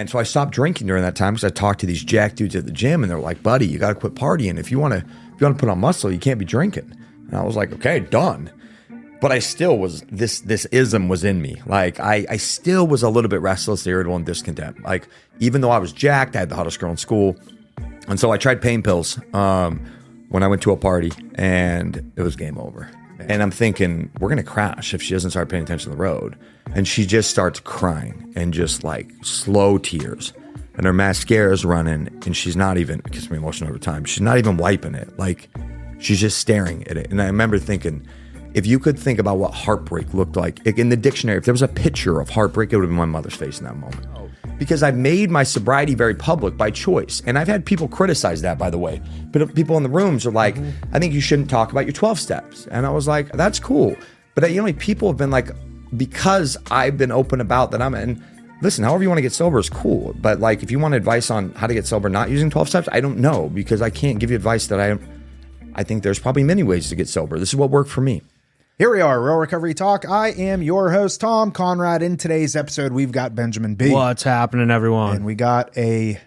And so I stopped drinking during that time because I talked to these jack dudes at the gym, and they're like, buddy, you got to quit partying. If you want to put on muscle, you can't be drinking. And I was like, okay, done. But I still was, this ism was in me. Like I still was a little bit restless, irritable, and discontent. Like even though I was jacked, I had the hottest girl in school. And so I tried pain pills when I went to a party, and it was game over. And I'm thinking, we're going to crash if she doesn't start paying attention to the road. And she just starts crying and just like slow tears. And her mascara's running, and she's not even, it gets me emotional over time, she's not even wiping it. Like she's just staring at it. And I remember thinking, if you could think about what heartbreak looked like in the dictionary, if there was a picture of heartbreak, it would have been my mother's face in that moment. Because I've made my sobriety very public by choice. And I've had people criticize that, by the way. But people in the rooms are like, I think you shouldn't talk about your 12 steps. And I was like, that's cool. But you know, people have been like, because I've been open about that and listen, however you want to get sober is cool. But like, if you want advice on how to get sober not using 12 steps, I don't know, because I can't give you advice that I think there's probably many ways to get sober. This is what worked for me. Here we are, Real Recovery Talk. I am your host, Tom Conrad. In today's episode, we've got Benjamin B. What's happening, everyone? And we got I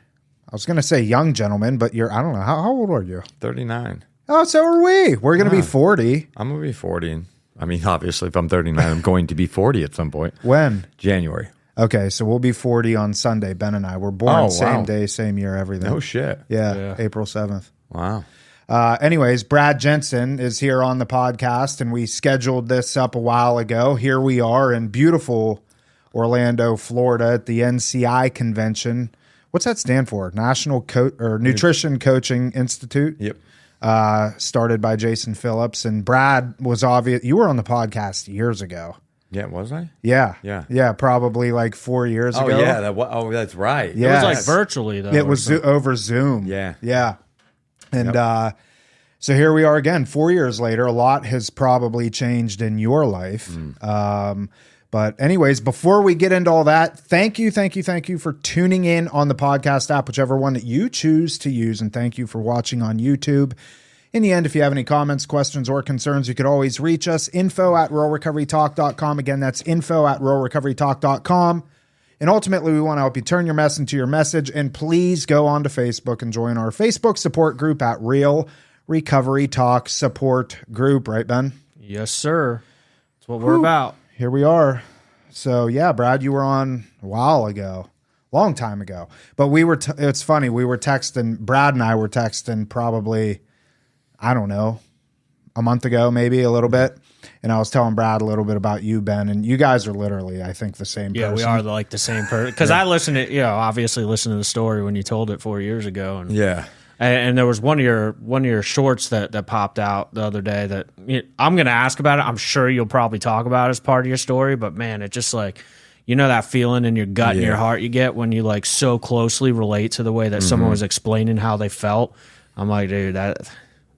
was going to say young gentleman, but I don't know. How old are you? 39. Oh, so are we. We're going to be 40. I'm going to be 40. I mean, obviously, if I'm 39, I'm going to be 40 at some point. When? January. Okay, so we'll be 40 on Sunday, Ben and I. We're born same day, same year, everything. No shit. Yeah, April 7th. Wow. Anyways, Brad Jensen is here on the podcast, and we scheduled this up a while ago. Here we are in beautiful Orlando, Florida at the NCI convention. What's that stand for? National Nutrition Coaching Institute. Yep. Started by Jason Phillips, and Brad was obvious. You were on the podcast years ago. Yeah, was I? Yeah, probably like 4 years ago. Yeah, that's right. Yeah, it was like virtually though. It was over Zoom. Yeah. And so here we are again, 4 years later. A lot has probably changed in your life. But anyways, before we get into all that, thank you for tuning in on the podcast app, whichever one that you choose to use. And thank you for watching on YouTube. In the end, if you have any comments, questions, or concerns, you could always reach us. info@realrecoverytalk.com. Again, that's info@realrecoverytalk.com. And ultimately, we want to help you turn your mess into your message. And please go on to Facebook and join our Facebook support group at Real Recovery Talk Support Group. Right, Ben? Yes, sir. That's what we're about. Here we are. So, yeah, Brad, you were on a while ago. Long time ago. But we were, it's funny, we were texting, Brad and I were texting probably, I don't know, a month ago, maybe a little bit. And I was telling Brad a little bit about you, Ben, and you guys are literally, I think, the same person. Yeah, we are like the same person. Because I listened to, obviously listened to the story when you told it 4 years ago. And yeah. And there was one of your shorts that popped out the other day that I'm going to ask about it. I'm sure you'll probably talk about it as part of your story. But man, it just like, that feeling in your gut and your heart you get when you like so closely relate to the way that someone was explaining how they felt. I'm like, dude,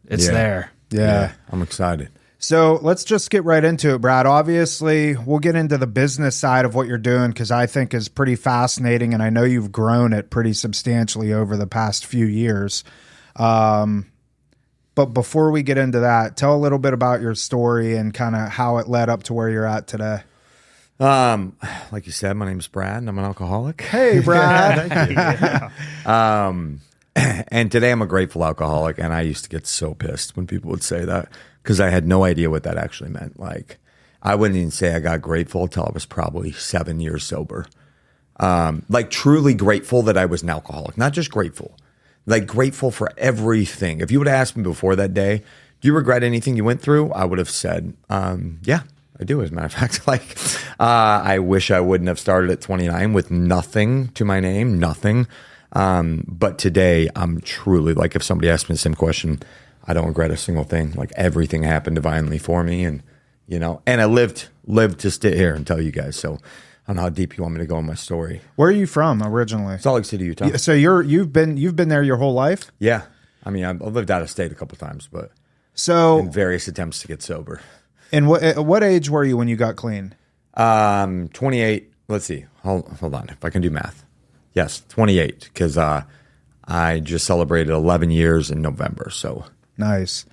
it's there. Yeah. I'm excited. So let's just get right into it, Brad. Obviously, we'll get into the business side of what you're doing because I think is pretty fascinating, and I know you've grown it pretty substantially over the past few years. But before we get into that, tell a little bit about your story and kind of how it led up to where you're at today. Like you said, my name's Brad, and I'm an alcoholic. Hey, Brad. Thank you. And today I'm a grateful alcoholic, and I used to get so pissed when people would say that because I had no idea what that actually meant. Like, I wouldn't even say I got grateful until I was probably 7 years sober. Like, truly grateful that I was an alcoholic, not just grateful. Like, grateful for everything. If you would have asked me before that day, do you regret anything you went through? I would have said, yeah, I do, as a matter of fact. Like, I wish I wouldn't have started at 29 with nothing to my name, nothing. But today I'm truly like, if somebody asked me the same question, I don't regret a single thing. Like everything happened divinely for me. And, and I lived to sit here and tell you guys. So I don't know how deep you want me to go in my story. Where are you from originally? Salt Lake City, Utah. So you've been there your whole life? Yeah. I mean, I've lived out of state a couple times, but in various attempts to get sober. And what age were you when you got clean? 28. Let's see. Hold on. If I can do math. Yes, 28, because I just celebrated 11 years in November. So nice.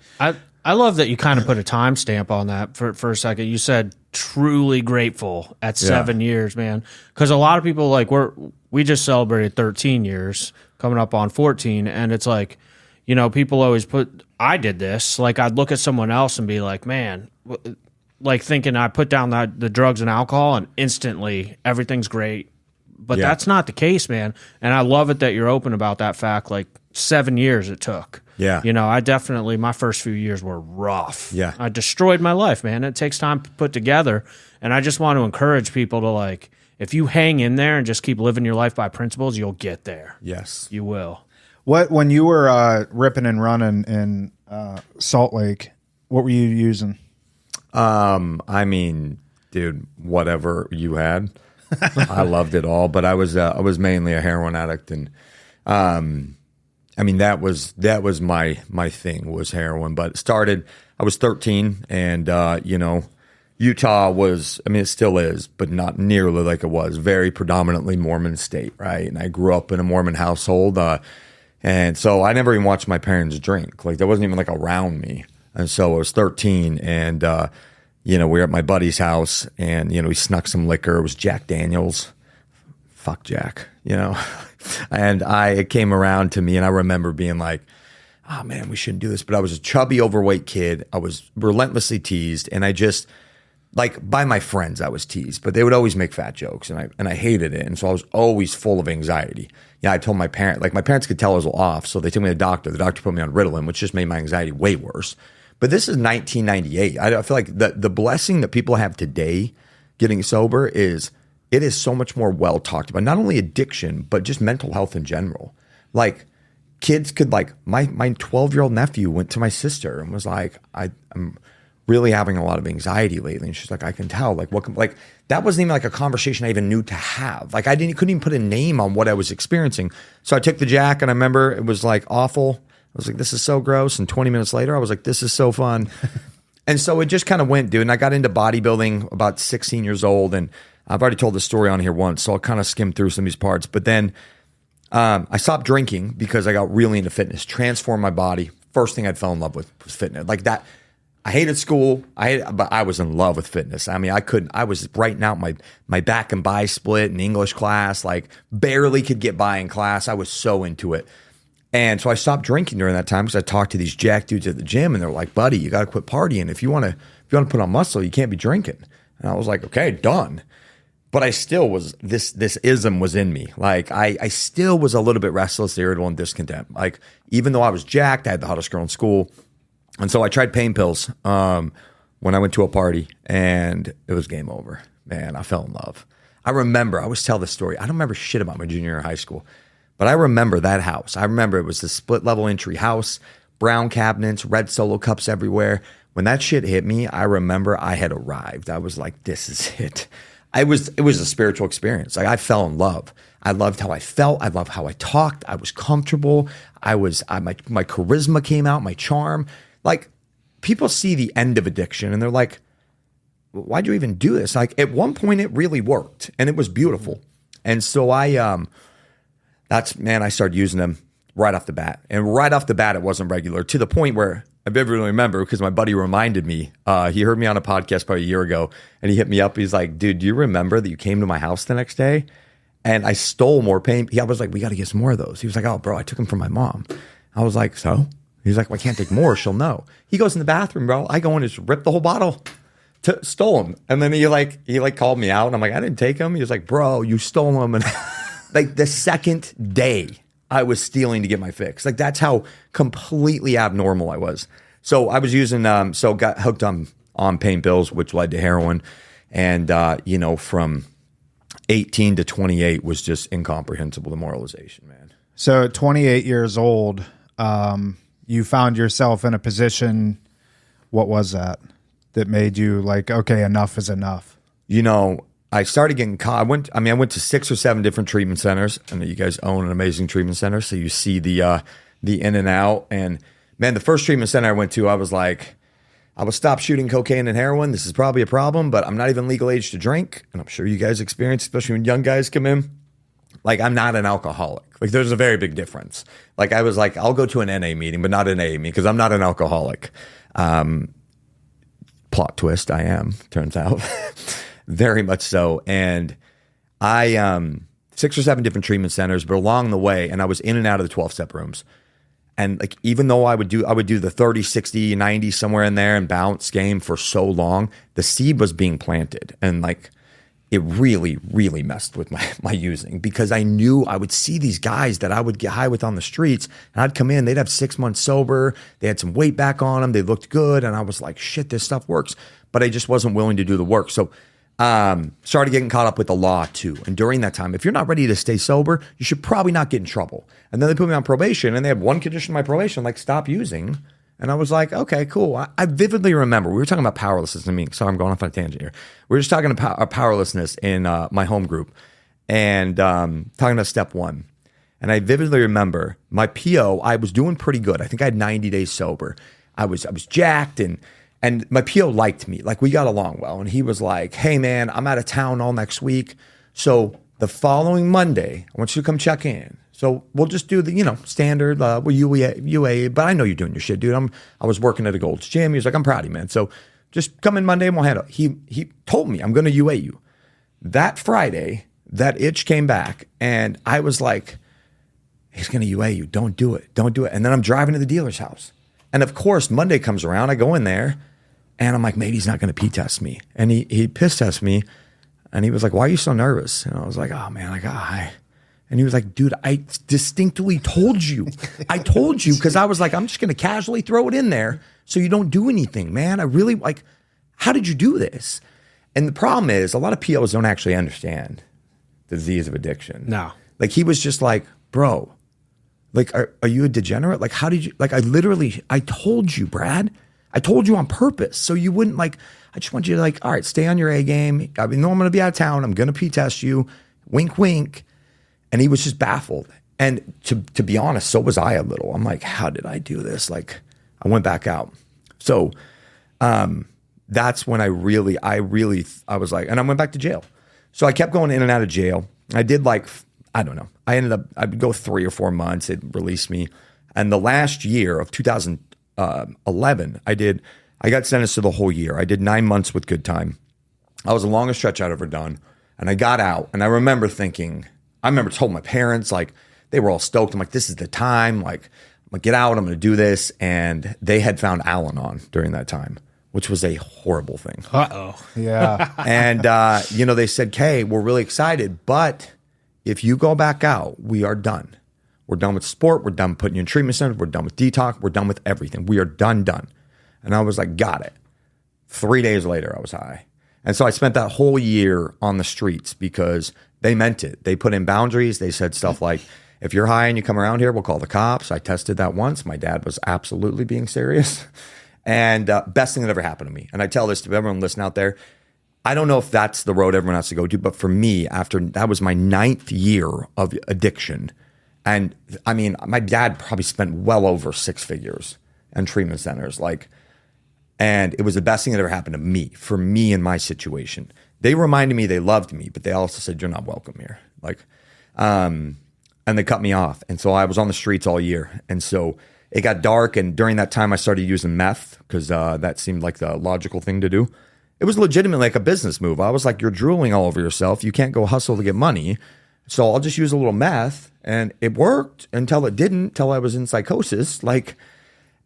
I love that you kind of put a timestamp on that for a second. You said truly grateful at 7 years, man. Because a lot of people, like, we just celebrated 13 years, coming up on 14, and it's like, you know, people always I did this, like I'd look at someone else and be like, man, like thinking I put down the drugs and alcohol and instantly everything's great. But that's not the case, man. And I love it that you're open about that fact. Like 7 years it took. Yeah. You know, my first few years were rough. Yeah. I destroyed my life, man. It takes time to put together. And I just want to encourage people to, like, if you hang in there and just keep living your life by principles, you'll get there. Yes. You will. When you were ripping and running in Salt Lake, what were you using? I mean, dude, whatever you had. I loved it all, but I was mainly a heroin addict, and I mean that was my thing was heroin. But it started, I was 13, and you know, Utah was, I mean, it still is, but not nearly like it was. Very predominantly Mormon state, right? And I grew up in a Mormon household, and so I never even watched my parents drink. Like that wasn't even like around me. And so I was 13, and you know, we were at my buddy's house, and, you know, we snuck some liquor. It was Jack Daniels. Fuck Jack, you know. And it came around to me, and I remember being like, oh, man, we shouldn't do this. But I was a chubby, overweight kid. I was relentlessly teased, and I just, like, by my friends, I was teased. But they would always make fat jokes, and I hated it. And so I was always full of anxiety. Yeah, I told my parents, like, my parents could tell I was off, so they took me to the doctor. The doctor put me on Ritalin, which just made my anxiety way worse. But this is 1998. I feel like the blessing that people have today getting sober is it is so much more well talked about. Not only addiction, but just mental health in general. Like kids could, like, my 12-year-old nephew went to my sister and was like, I'm really having a lot of anxiety lately. And she's like, I can tell. Like, like that wasn't even like a conversation I even knew to have. Like couldn't even put a name on what I was experiencing. So I took the Jack, and I remember it was like awful. I was like, this is so gross. And 20 minutes later, I was like, this is so fun. And so it just kind of went, dude. And I got into bodybuilding about 16 years old. And I've already told this story on here once, so I'll kind of skim through some of these parts. But then I stopped drinking because I got really into fitness, transformed my body. First thing I fell in love with was fitness. Like that, I hated school. But I was in love with fitness. I mean, I was writing out my back and bi split in English class, like barely could get by in class. I was so into it. And so I stopped drinking during that time because I talked to these jack dudes at the gym, and they're like, buddy, you got to quit partying. If you want to put on muscle, you can't be drinking. And I was like, okay, done. But I still was, this ism was in me. Like I still was a little bit restless, irritable, and discontent. Like even though I was jacked, I had the hottest girl in school. And so I tried pain pills when I went to a party, and it was game over. Man, I fell in love. I remember, I always tell this story. I don't remember shit about my junior year of high school. But I remember that house. I remember it was the split level entry house, brown cabinets, red Solo cups everywhere. When that shit hit me, I remember I had arrived. I was like, this is it. It was a spiritual experience. Like I fell in love. I loved how I felt. I loved how I talked. I was comfortable. My charisma came out, my charm. Like people see the end of addiction and they're like, why'd you even do this? Like at one point it really worked and it was beautiful. And so I started using them right off the bat. And right off the bat, it wasn't regular, to the point where I vividly remember, because my buddy reminded me, he heard me on a podcast probably a year ago, and he hit me up. He's like, dude, do you remember that you came to my house the next day? And I stole more pain. I was like, we got to get some more of those. He was like, oh, bro, I took them from my mom. I was like, so? He's like, well, I can't take more. She'll know. He goes in the bathroom, bro. I go in and just rip the whole bottle. Stole them. And then he called me out, and I'm like, I didn't take them. He was like, bro, you stole them. And like the second day I was stealing to get my fix. Like that's how completely abnormal I was. So I was using, got hooked on pain pills, which led to heroin. And, from 18 to 28 was just incomprehensible demoralization, man. So at 28 years old, you found yourself in a position, what was that made you like, okay, enough is enough? I started getting caught. I went to 6 or 7 different treatment centers. I know you guys own an amazing treatment center, so you see the in and out. And man, the first treatment center I went to, I was like, I will stop shooting cocaine and heroin. This is probably a problem, but I'm not even legal age to drink. And I'm sure you guys experience, especially when young guys come in. Like I'm not an alcoholic. Like there's a very big difference. Like I was like, I'll go to an NA meeting, but not an AA meeting because I'm not an alcoholic. Plot twist, I am, turns out. Very much so. And I 6 or 7 different treatment centers, but along the way, and I was in and out of the 12-step rooms. And like, even though I would do the 30, 60, 90, somewhere in there and bounce game for so long, the seed was being planted. And like, it really, really messed with my using, because I knew I would see these guys that I would get high with on the streets, and I'd come in, they'd have 6 months sober. They had some weight back on them. They looked good. And I was like, shit, this stuff works. But I just wasn't willing to do the work. So started getting caught up with the law too. And during that time, if you're not ready to stay sober, you should probably not get in trouble. And then they put me on probation, and they had one condition of my probation, like stop using. And I was like, okay, cool. I vividly remember, we were talking about powerlessness. Sorry, I'm going off on a tangent here. We were just talking about powerlessness in my home group, and talking about step 1. And I vividly remember my PO, I was doing pretty good. I think I had 90 days sober. I was jacked, and my PO liked me. Like, we got along well. And he was like, hey man, I'm out of town all next week. So the following Monday, I want you to come check in. So we'll just do the, standard, UA, but I know you're doing your shit, dude. I was working at a Gold's Gym. He was like, I'm proud of you, man. So just come in Monday and we'll handle it. He told me, I'm going to UA you. That Friday, that itch came back, and I was like, he's going to UA you. Don't do it. Don't do it. And then I'm driving to the dealer's house. And of course, Monday comes around. I go in there, and I'm like, maybe he's not going to P-test me. And he piss test me, and he was like, why are you so nervous? And I was like, oh man, I got high. And he was like, dude, I distinctly told you. I told you, because I was like, I'm just going to casually throw it in there so you don't do anything, man. I really, like, how did you do this? And the problem is, a lot of POs don't actually understand the disease of addiction. No. Like, he was just like, bro, like, are you a degenerate? Like, how did you, like, I told you, Brad. I told you on purpose. So you wouldn't, like, I just want you to, like, all right, stay on your A game. I know I'm going to be out of town. I'm going to P-test you. Wink, wink. And he was just baffled. And to be honest, so was I a little. I'm like, how did I do this? Like, I went back out. So that's when I was like, and I went back to jail. So I kept going in and out of jail. I did, like, I don't know. I'd go 3 or 4 months. It released me. And the last year of 2011, I got sentenced to the whole year. I did 9 months with good time. I was the longest stretch I'd ever done. And I got out, and I remember told my parents, like, they were all stoked. I'm like, this is the time. Like, I'm going to get out. I'm going to do this. And they had found Al-Anon during that time, which was a horrible thing. Uh-oh. Yeah. And, they said, Kay, we're really excited, but if you go back out, we are done. We're done with sport. We're done with putting you in treatment centers. We're done with detox. We're done with everything. We are done. And I was like, got it. 3 days later, I was high. And so I spent that whole year on the streets, because they meant it. They put in boundaries. They said stuff like, if you're high and you come around here, we'll call the cops. I tested that once. My dad was absolutely being serious. And best thing that ever happened to me. And I tell this to everyone listening out there. I don't know if that's the road everyone has to go to, but for me, that was my 9th year of addiction. And I mean, my dad probably spent well over 6 figures in treatment centers. And it was the best thing that ever happened to me, for me in my situation. They reminded me they loved me, but they also said, you're not welcome here. And they cut me off. And so I was on the streets all year. And so it got dark. And during that time, I started using meth, because that seemed like the logical thing to do. It was legitimately like a business move. I was like, you're drooling all over yourself. You can't go hustle to get money. So I'll just use a little meth. And it worked until it didn't, until I was in psychosis.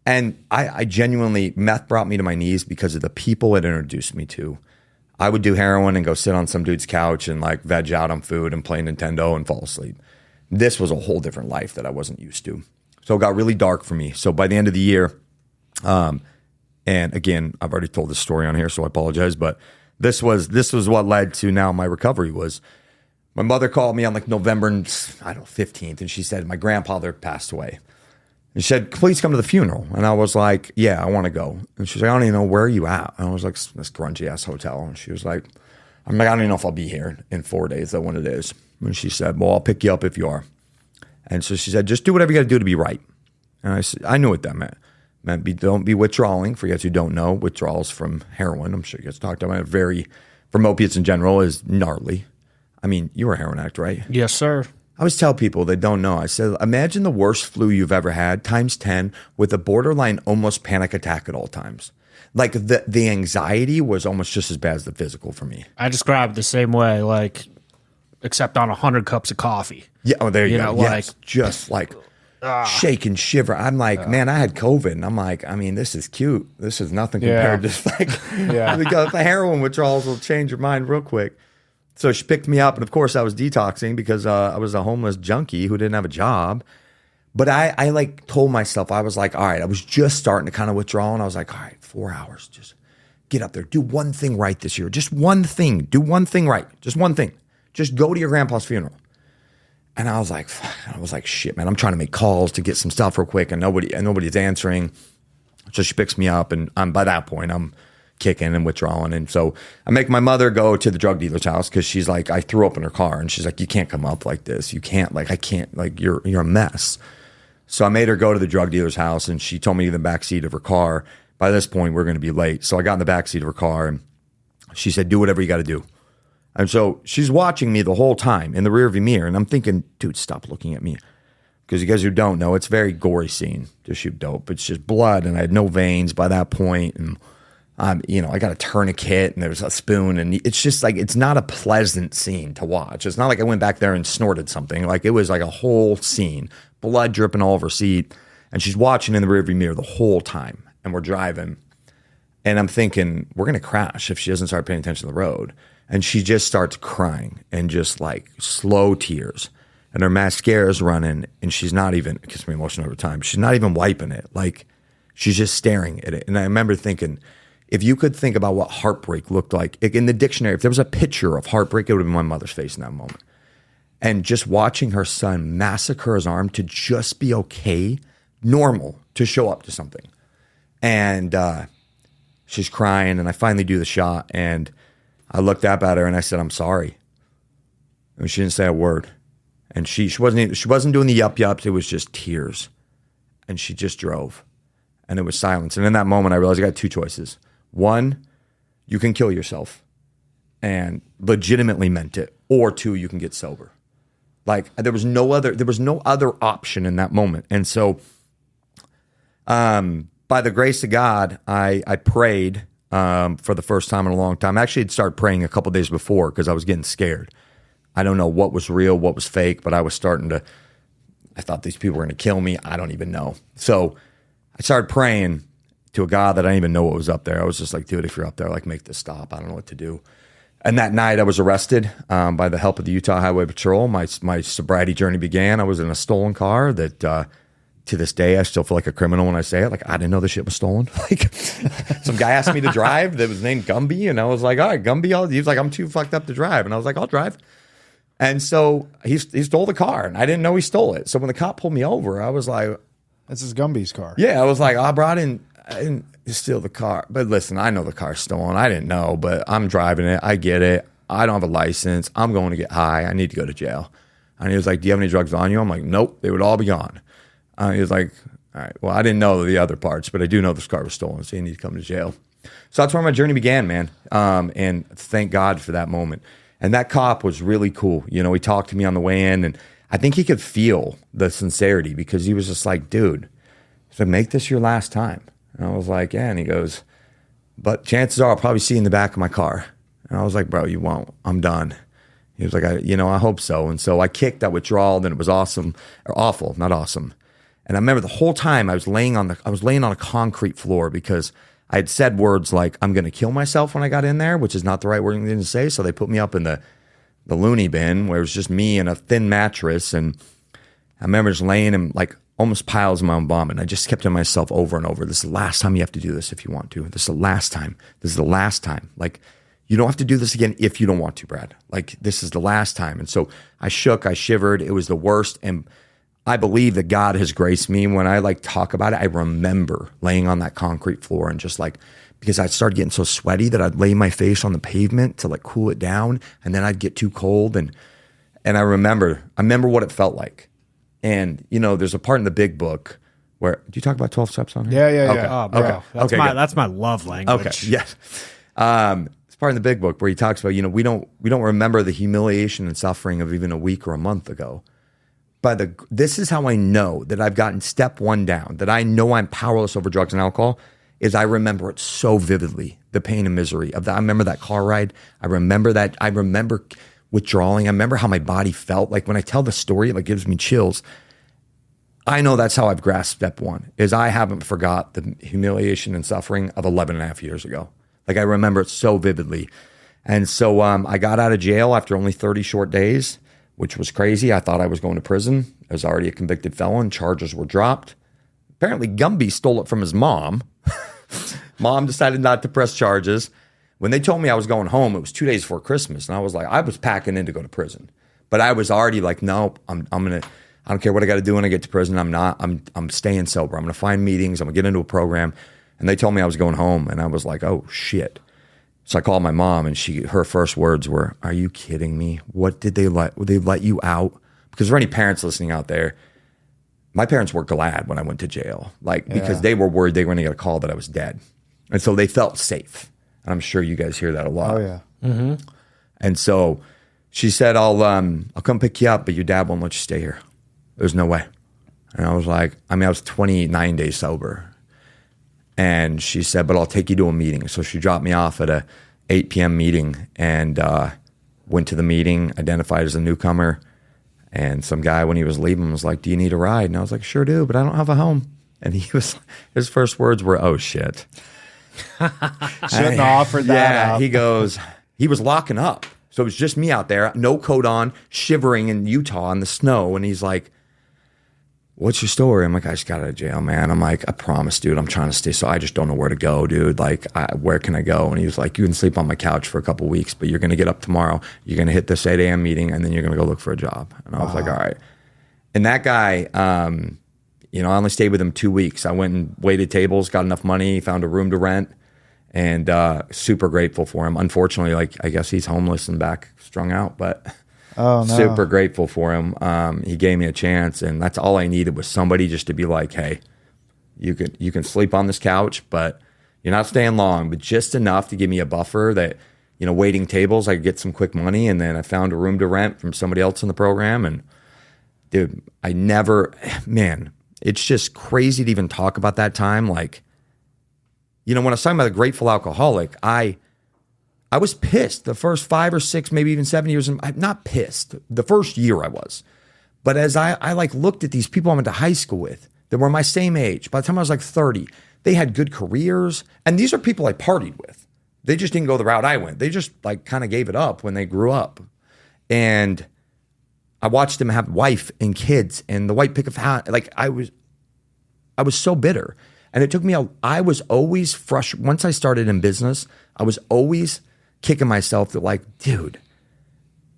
And I genuinely, meth brought me to my knees because of the people it introduced me to. I would do heroin and go sit on some dude's couch and like veg out on food and play Nintendo and fall asleep. This was a whole different life that I wasn't used to. So it got really dark for me. So by the end of the year, and again, I've already told this story on here, so I apologize, but this was what led to now my recovery. Was my mother called me on like November, 15th, and she said, my grandfather passed away. And she said, please come to the funeral. And I was like, yeah, I want to go. And she's like, I don't even know, where are you at? And I was like, this grungy ass hotel. And she was like, I don't even know if I'll be here in 4 days, though, when it is. And she said, well, I'll pick you up if you are. And so she said, just do whatever you got to do to be right. And I said, I knew what that meant. Don't be withdrawing. For you guys who don't know, withdrawals from heroin, I'm sure you guys talked about it, from opiates in general, is gnarly. I mean, you were a heroin addict, right? Yes, sir. I always tell people that don't know, I said, imagine the worst flu you've ever had times 10 with a borderline almost panic attack at all times. Like the anxiety was almost just as bad as the physical for me. I describe it the same way. Like, except on 100 cups of coffee. Yeah. Oh, there you go. know, Yes. Just like shake and shiver. I'm like, man, I had COVID. And I'm like, I mean, this is cute. This is nothing compared to like, because the heroin withdrawals will change your mind real quick. So she picked me up. And of course I was detoxing because I was a homeless junkie who didn't have a job. But I like told myself, I was like, all right, I was just starting to kind of withdraw. And I was like, all right, 4 hours, just get up there. Do one thing right this year. Just one thing. Do one thing right. Just one thing. Just go to your grandpa's funeral. And I was like, shit, man, I'm trying to make calls to get some stuff real quick and nobody's answering. So she picks me up and by that point, I'm kicking and withdrawing. And so I make my mother go to the drug dealer's house because she's like, I threw up in her car and she's like, you can't come up like this. You can't, like, I can't, like, you're a mess. So I made her go to the drug dealer's house and she told me in the backseat of her car, by this point, we're going to be late. So I got in the backseat of her car and she said, do whatever you got to do. And so she's watching me the whole time in the rearview mirror. And I'm thinking, dude, stop looking at me. Because you guys who don't know, it's a very gory scene to shoot dope. It's just blood and I had no veins by that point. And I got a tourniquet and there's a spoon. And it's just like, it's not a pleasant scene to watch. It's not like I went back there and snorted something. Like it was like a whole scene, blood dripping all over her seat. And she's watching in the rearview mirror the whole time. And we're driving. And I'm thinking, we're going to crash if she doesn't start paying attention to the road. And she just starts crying and just like slow tears. And her mascara's running and she's not even, it gets me emotional over time, she's not even wiping it. Like she's just staring at it. And I remember thinking, if you could think about what heartbreak looked like in the dictionary, if there was a picture of heartbreak, it would have been my mother's face in that moment. And just watching her son massacre his arm to just be okay, normal, to show up to something. And she's crying and I finally do the shot and I looked up at her and I said, I'm sorry. And she didn't say a word. And she wasn't doing the yups. It was just tears. And she just drove. And it was silence. And in that moment, I realized I got two choices. One, you can kill yourself and legitimately meant it. Or two, you can get sober. Like there was no other option in that moment. And so by the grace of God, I prayed for the first time in a long time. Actually, I'd started praying a couple days before because I was getting scared. I don't know what was real, what was fake, but I thought these people were going to kill me. I don't even know. So I started praying to a God that I didn't even know what was up there. I was just like, dude, if you're up there, like make this stop. I don't know what to do. And that night I was arrested by the help of the Utah Highway Patrol. My sobriety journey began. I was in a stolen car that to this day, I still feel like a criminal when I say it. Like, I didn't know this shit was stolen. Like, some guy asked me to drive that was named Gumby. And I was like, all right, Gumby. He was like, I'm too fucked up to drive. And I was like, I'll drive. And so he stole the car. And I didn't know he stole it. So when the cop pulled me over, I was like, this is Gumby's car. Yeah, I was like, I didn't steal the car. But listen, I know the car's stolen. I didn't know, but I'm driving it. I get it. I don't have a license. I'm going to get high. I need to go to jail. And he was like, do you have any drugs on you? I'm like, nope, they would all be gone. He was like, all right, well, I didn't know the other parts, but I do know this car was stolen, so you need to come to jail. So that's where my journey began, man. And thank God for that moment. And that cop was really cool. You know, he talked to me on the way in, and I think he could feel the sincerity because he was just like, dude, so make this your last time. And I was like, yeah. And he goes, but chances are I'll probably see you in the back of my car. And I was like, bro, you won't. I'm done. He was like, I hope so. And so I kicked that withdrawal, and it was awesome, or awful, not awesome. And I remember the whole time I was laying on a concrete floor because I had said words like, I'm going to kill myself when I got in there, which is not the right word to say. So they put me up in the loony bin where it was just me and a thin mattress. And I remember just laying in like almost piles of my own vomit. And I just kept to myself over and over. This is the last time you have to do this if you want to. This is the last time. This is the last time. Like, you don't have to do this again if you don't want to, Brad. Like, this is the last time. And so I shook, I shivered. It was the worst. And I believe that God has graced me. When I like talk about it, I remember laying on that concrete floor and just like, because I started getting so sweaty that I'd lay my face on the pavement to like cool it down, and then I'd get too cold. And I remember what it felt like. And there's a part in the big book where, do you talk about 12 steps on here? Yeah. Okay. Oh, bro. Okay. That's my love language. Okay. Yes. It's part in the big book where he talks about, we don't remember the humiliation and suffering of even a week or a month ago. This is how I know that I've gotten step one down, that I know I'm powerless over drugs and alcohol, is I remember it so vividly, the pain and misery of that. I remember that car ride. I remember that. I remember withdrawing. I remember how my body felt. Like when I tell the story, it like gives me chills. I know that's how I've grasped step one, is I haven't forgot the humiliation and suffering of 11 and a half years ago. Like I remember it so vividly. And so I got out of jail after only 30 short days, which was crazy. I thought I was going to prison. I was already a convicted felon. Charges were dropped. Apparently Gumby stole it from his mom. Mom decided not to press charges. When they told me I was going home, it was 2 days before Christmas. And I was like, I was packing in to go to prison. But I was already like, no, I don't care what I got to do when I get to prison. I'm staying sober. I'm going to find meetings. I'm going to get into a program. And they told me I was going home. And I was like, oh, shit. So I called my mom, and her first words were, are you kidding me? What did they let? Would they let you out? Because for any parents listening out there, my parents were glad when I went to jail, because they were worried they were going to get a call that I was dead. And so they felt safe. And I'm sure you guys hear that a lot. Oh, yeah. Mm-hmm. And so she said, I'll come pick you up, but your dad won't let you stay here. There's no way. And I was like, I was 29 days sober. And she said, but I'll take you to a meeting. So she dropped me off at a 8 p.m. meeting, and went to the meeting, identified as a newcomer. And some guy, when he was leaving, was like, do you need a ride? And I was like, sure do, but I don't have a home. And his first words were, oh, shit. Shouldn't have offered that up. He goes, he was locking up. So it was just me out there, no coat on, shivering in Utah in the snow. And he's like, what's your story? I'm like, I just got out of jail, man. I'm like, I promise, dude, I'm trying to stay. So I just don't know where to go, dude. Like, where can I go? And he was like, you can sleep on my couch for a couple of weeks, but you're going to get up tomorrow. You're going to hit this 8 a.m. meeting, and then you're going to go look for a job. And I was like, all right. And that guy, I only stayed with him 2 weeks. I went and waited tables, got enough money, found a room to rent, and super grateful for him. Unfortunately, I guess he's homeless and back strung out, but oh, no. Super grateful for him. He gave me a chance, and that's all I needed was somebody just to be like, hey, you can sleep on this couch, but you're not staying long, but just enough to give me a buffer that, waiting tables, I could get some quick money. And then I found a room to rent from somebody else in the program. And dude, it's just crazy to even talk about that time. Like, when I was talking about the grateful alcoholic, I was pissed the first 5 or 6, maybe even 7 years. I'm not pissed. The first year I was. But as I looked at these people I went to high school with that were my same age, by the time I was 30, they had good careers. And these are people I partied with. They just didn't go the route I went. They just kind of gave it up when they grew up. And I watched them have wife and kids and the white picket hat. I was so bitter. And it took me I was always frustrated. Once I started in business, I was always kicking myself that dude,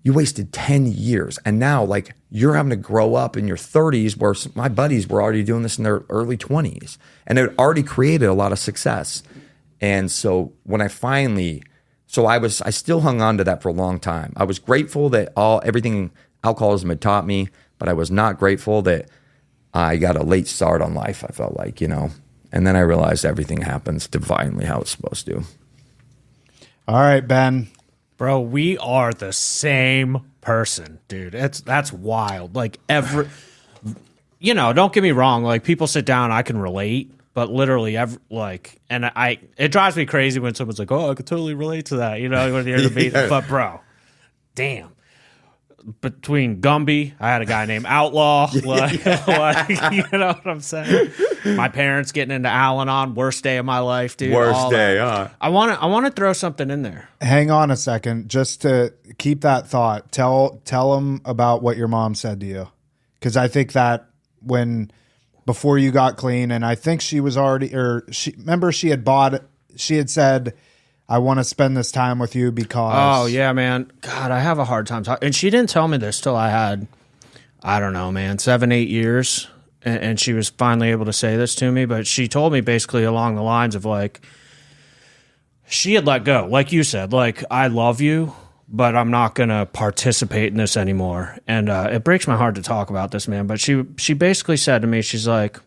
you wasted 10 years. And now you're having to grow up in your 30s, where my buddies were already doing this in their early 20s. And it already created a lot of success. And so when I still hung on to that for a long time. I was grateful that everything alcoholism had taught me, but I was not grateful that I got a late start on life, I felt like, And then I realized everything happens divinely how it's supposed to. All right, Ben. Bro, we are the same person, dude. That's wild. Don't get me wrong. People sit down, I can relate, but literally, it drives me crazy when someone's like, "Oh, I could totally relate to that." When you're in the beat, but bro, damn. Between Gumby, I had a guy named Outlaw. You know what I'm saying? My parents getting into Al-Anon, worst day of my life, dude. Worst day, huh? I want to throw something in there. Hang on a second, just to keep that thought. Tell them about what your mom said to you, because I think that before you got clean, and I think she was already, she had said, I want to spend this time with you because... Oh, yeah, man. God, I have a hard time talking. And she didn't tell me this till I had, I don't know, man, 7, 8 years. And she was finally able to say this to me. But she told me basically along the lines of she had let go. Like you said, I love you, but I'm not going to participate in this anymore. And it breaks my heart to talk about this, man. But she basically said to me, she's like,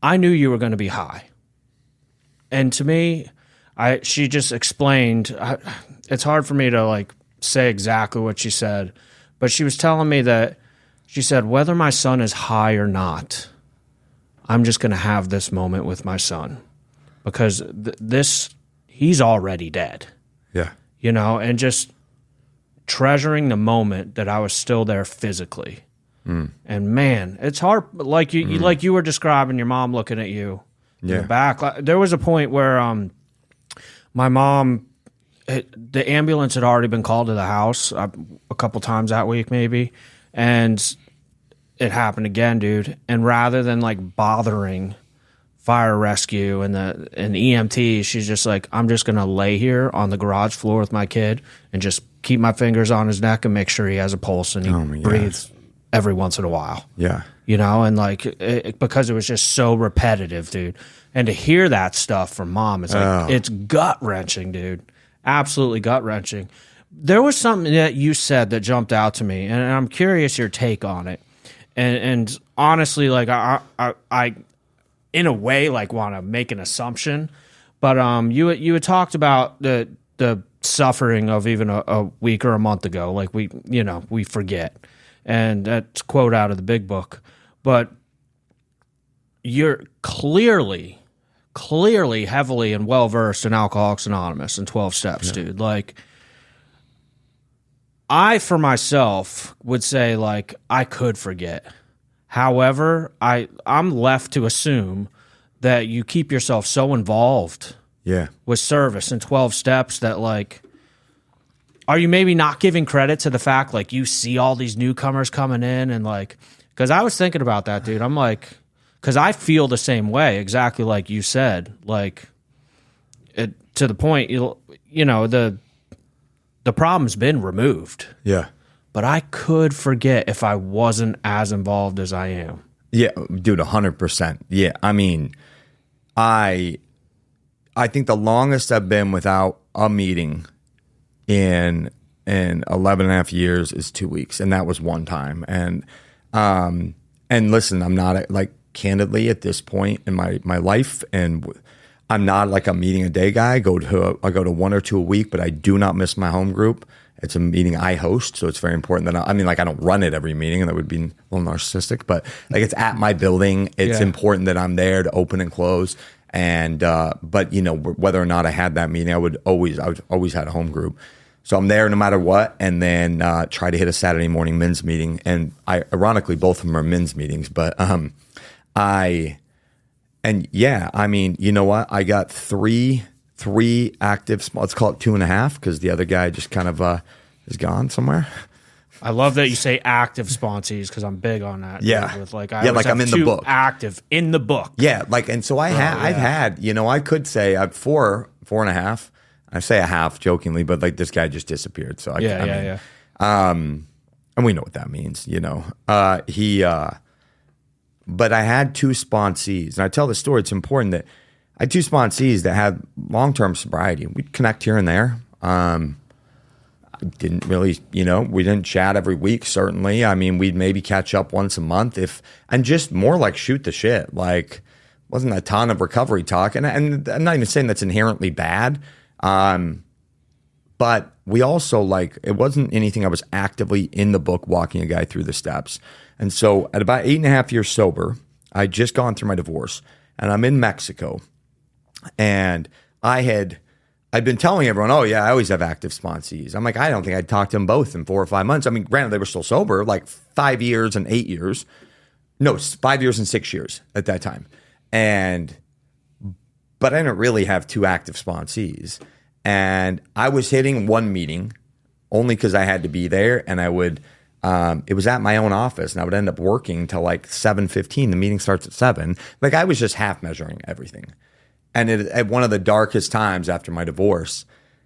I knew you were going to be high. And to me... she just explained, it's hard for me to say exactly what she said, but she was telling me that, she said, whether my son is high or not, I'm just going to have this moment with my son because he's already dead. Yeah. And just treasuring the moment that I was still there physically. And man, it's hard. Like you were describing your mom looking at you in the back. There was a point where my mom, the ambulance had already been called to the house a couple times that week, maybe, and it happened again, dude. And rather than like bothering fire rescue and the EMT, she's just like, I'm just gonna lay here on the garage floor with my kid and just keep my fingers on his neck and make sure he has a pulse and he breathes every once in a while. Yeah. You know, and like, because it was just so repetitive, dude. And to hear that stuff from mom, it's like, it's gut wrenching, dude. Absolutely gut wrenching. There was something that you said that jumped out to me, and I'm curious your take on it. And honestly, like, I in a way, like, want to make an assumption, but you had talked about the suffering of even a week or a month ago. Like, we forget. And that's a quote out of the big book. But you're clearly heavily and well-versed in Alcoholics Anonymous and 12 Steps, dude. Like, I, for myself, would say, like, I could forget. However, I'm left to assume that you keep yourself so involved with service and 12 Steps that, like, are you maybe not giving credit to the fact, like, you see all these newcomers coming in and, like, because I was thinking about that, dude. I'm like, because I feel the same way, exactly like you said, like, to the point, you know, the problem's been removed. Yeah. But I could forget if I wasn't as involved as I am. Yeah, dude, 100%. Yeah, I mean, I think the longest I've been without a meeting in 11 and a half years is 2 weeks, and that was one time. And listen, I'm not like, candidly, at this point in my life, and I'm not like a meeting a day guy. I go to 1 or 2 a week, but I do not miss my home group. It's a meeting I host, so it's very important that I don't run it every meeting, and that would be a little narcissistic, but like, it's at my building. It's important that I'm there to open and close. And but, you know, whether or not I had that meeting, I always had a home group. So I'm there no matter what, and then try to hit a Saturday morning men's meeting. And ironically, both of them are men's meetings. But I mean, you know what? I got three active, let's call it 2.5, because the other guy just kind of is gone somewhere. I love that you say active sponsees, because I'm big on that. Yeah. With like, like, I'm in the book. Active in the book. Yeah. Like, and so I've had, you know, I could say I've 4.5. I say a half jokingly, but like, this guy just disappeared. So and we know what that means, you know. But I had 2 sponsees, and I tell the story. It's important that I had 2 sponsees that had long-term sobriety. We'd connect here and there. I didn't really, you know, we didn't chat every week, certainly. I mean, we'd maybe catch up once a month, and just more like shoot the shit. Like, wasn't a ton of recovery talk. And I'm not even saying that's inherently bad. But we also, like, it wasn't anything I was actively in the book walking a guy through the steps. And so at about 8.5 years sober, I'd just gone through my divorce, and I'm in Mexico. And I'd been telling everyone, oh yeah, I always have active sponsees. I'm like, I don't think I'd talked to them both in 4 or 5 months. I mean, granted, they were still sober, like 5 years and 8 years. No, 5 years and 6 years at that time. But I didn't really have 2 active sponsees. And I was hitting one meeting only because I had to be there, and I would, it was at my own office, and I would end up working till like 7:15. The meeting starts at 7. Like, I was just half measuring everything. And at one of the darkest times after my divorce.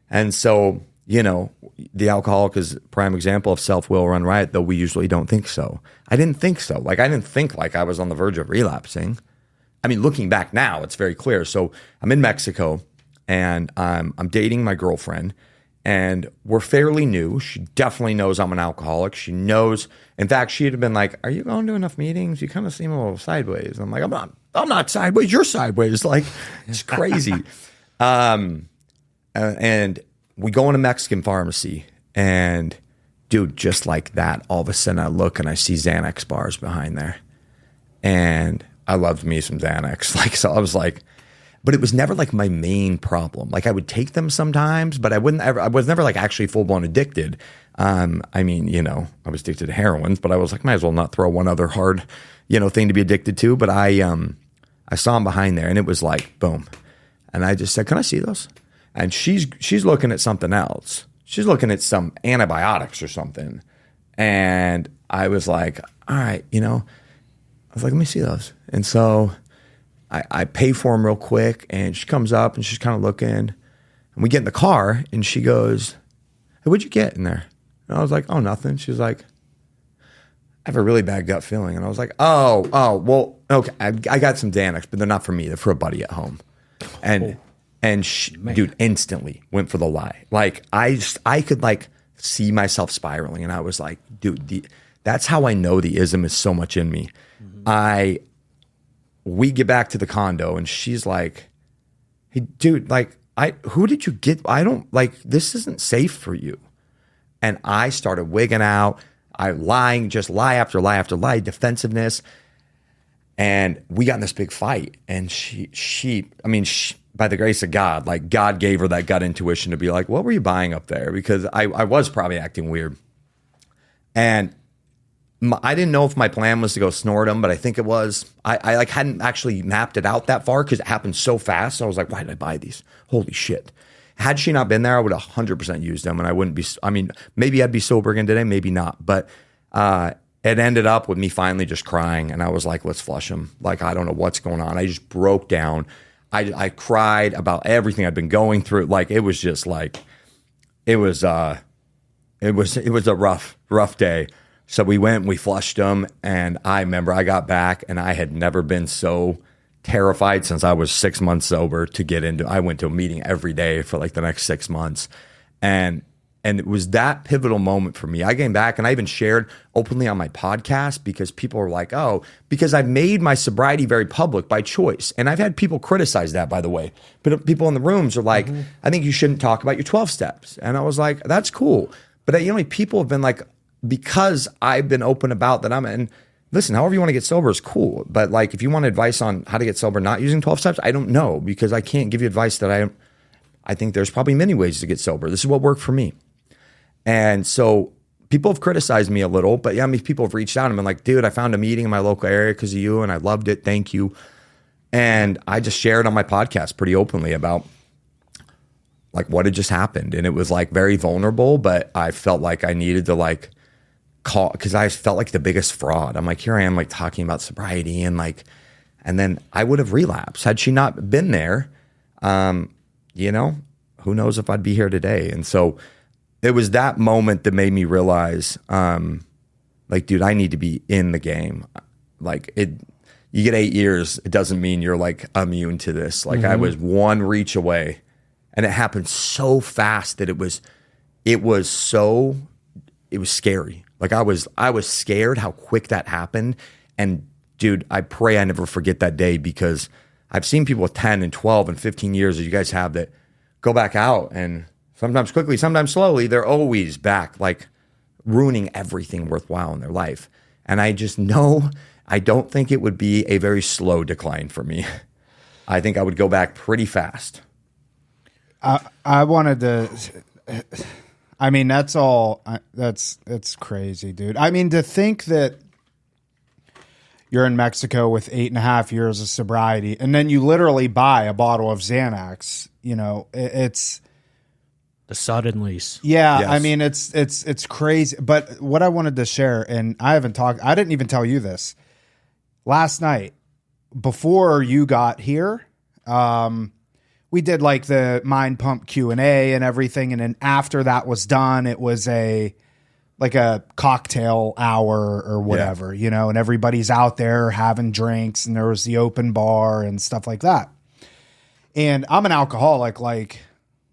And so, you know, the alcoholic is a prime example of self-will run riot, though we usually don't think so. I didn't think so. Like, I didn't think like I was on the verge of relapsing. I mean, looking back now, it's very clear. So I'm in Mexico, and I'm dating my girlfriend, and we're fairly new. She definitely knows I'm an alcoholic. She knows. In fact, she'd have been like, "Are you going to enough meetings? You kind of seem a little sideways." And I'm like, I'm not sideways. You're sideways. Like, it's crazy. And we go in a Mexican pharmacy, and dude, just like that, all of a sudden I look and I see Xanax bars behind there, and I loved me some Xanax. Like, so I was like, but it was never like my main problem. Like I would take them sometimes, but I was never like actually full blown addicted. I mean, you know, I was addicted to heroin, but I was like, might as well not throw one other hard, you know, thing to be addicted to. But I saw him behind there and it was like, boom. And I just said, can I see those? And she's looking at something else. She's looking at some antibiotics or something. And I was like, all right, you know, I was like, let me see those. And so I pay for them real quick and she comes up and she's kind of looking and we get in the car and she goes, hey, what'd you get in there? And I was like, oh, nothing. She's like, I have a really bad gut feeling. And I was like, oh, well, okay. I got some Xanax, but they're not for me. They're for a buddy at home. And she, dude, instantly went for the lie. Like I could like see myself spiraling. And I was like, dude, that's how I know the ism is so much in me. Mm-hmm. We get back to the condo and she's like, hey, dude, like, who did you get? I don't like, this isn't safe for you. And I started wigging out. Just lie after lie after lie, defensiveness. And we got in this big fight. And she, by the grace of God, like God gave her that gut intuition to be like, what were you buying up there? Because I was probably acting weird. And I didn't know if my plan was to go snort them, but I think it was. I like hadn't actually mapped it out that far because it happened so fast. So I was like, why did I buy these? Holy shit. Had she not been there, I would have 100% used them and I wouldn't be, maybe I'd be sober again today, maybe not. But it ended up with me finally just crying and I was like, let's flush them. Like, I don't know what's going on. I just broke down. I cried about everything I'd been going through. Like, it was just like, it was a rough day. So we went and we flushed them. And I remember I got back and I had never been so terrified since I was 6 months sober I went to a meeting every day for like the next 6 months. And it was that pivotal moment for me. I came back and I even shared openly on my podcast because people are like, oh, because I've made my sobriety very public by choice. And I've had people criticize that, by the way. But people in the rooms are like, I think you shouldn't talk about your 12 steps. And I was like, that's cool. But you know, people have been like, because I've been open about that and listen, however you want to get sober is cool. But like, if you want advice on how to get sober not using 12 steps, I don't know because I can't give you advice that I think there's probably many ways to get sober. This is what worked for me. And so people have criticized me a little, but yeah, people have reached out and been like, dude, I found a meeting in my local area because of you and I loved it. Thank you. And I just shared on my podcast pretty openly about like what had just happened. And it was like very vulnerable, but I felt like I needed to like call because I felt like the biggest fraud. I'm like, here I am like talking about sobriety and then I would have relapsed had she not been there. You know, who knows if I'd be here today. And so it was that moment that made me realize, like, dude, I need to be in the game. Like you get 8 years. It doesn't mean you're like immune to this. Like I was one reach away and it happened so fast that it was scary. Like I was scared how quick that happened. And dude, I pray I never forget that day because I've seen people with 10 and 12 and 15 years as you guys have that go back out and sometimes quickly, sometimes slowly, they're always back, like ruining everything worthwhile in their life. And I just know I don't think it would be a very slow decline for me. I think I would go back pretty fast. I wanted to, I mean, that's all, it's crazy, dude. I mean, to think that you're in Mexico with 8.5 years of sobriety and then you literally buy a bottle of Xanax, you know, it's the suddenlies. Yeah. Yes. I mean, it's crazy. But what I wanted to share, and I didn't even tell you this last night before you got here. We did like the Mind Pump Q&A and everything. And then after that was done, it was like a cocktail hour or whatever, you know, and everybody's out there having drinks and there was the open bar and stuff like that. And I'm an alcoholic. Like,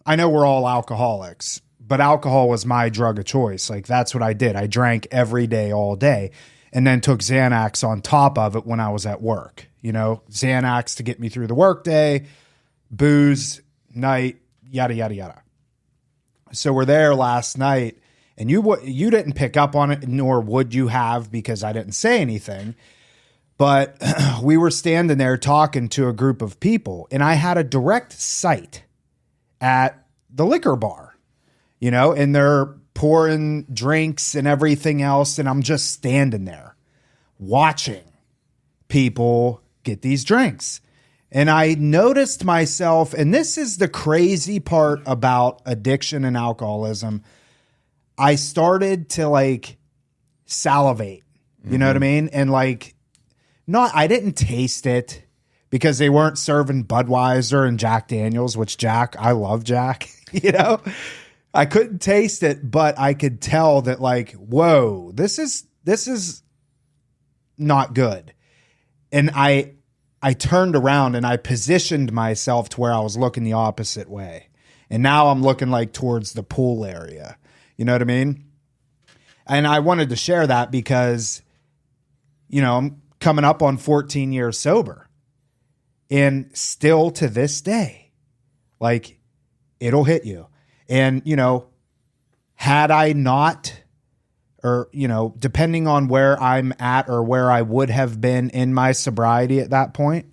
I know we're all alcoholics, but alcohol was my drug of choice. Like, that's what I did. I drank every day, all day, and then took Xanax on top of it when I was at work. You know, Xanax to get me through the workday, booze, night, yada, yada, yada. So we're there last night, and you didn't pick up on it, nor would you have because I didn't say anything. But we were standing there talking to a group of people, and I had a direct sight at the liquor bar, you know, and they're pouring drinks and everything else. And I'm just standing there watching people get these drinks. And I noticed myself, and this is the crazy part about addiction and alcoholism. I started to like salivate, you know what I mean? And like, I didn't taste it because they weren't serving Budweiser and Jack Daniels, which I love Jack, you know? I couldn't taste it, but I could tell that like, whoa, this is not good. And I turned around and I positioned myself to where I was looking the opposite way. And now I'm looking like towards the pool area. You know what I mean? And I wanted to share that because, you know, I'm coming up on 14 years sober. And still to this day, like, it'll hit you. And, you know, had I not, or, you know, depending on where I'm at or where I would have been in my sobriety at that point,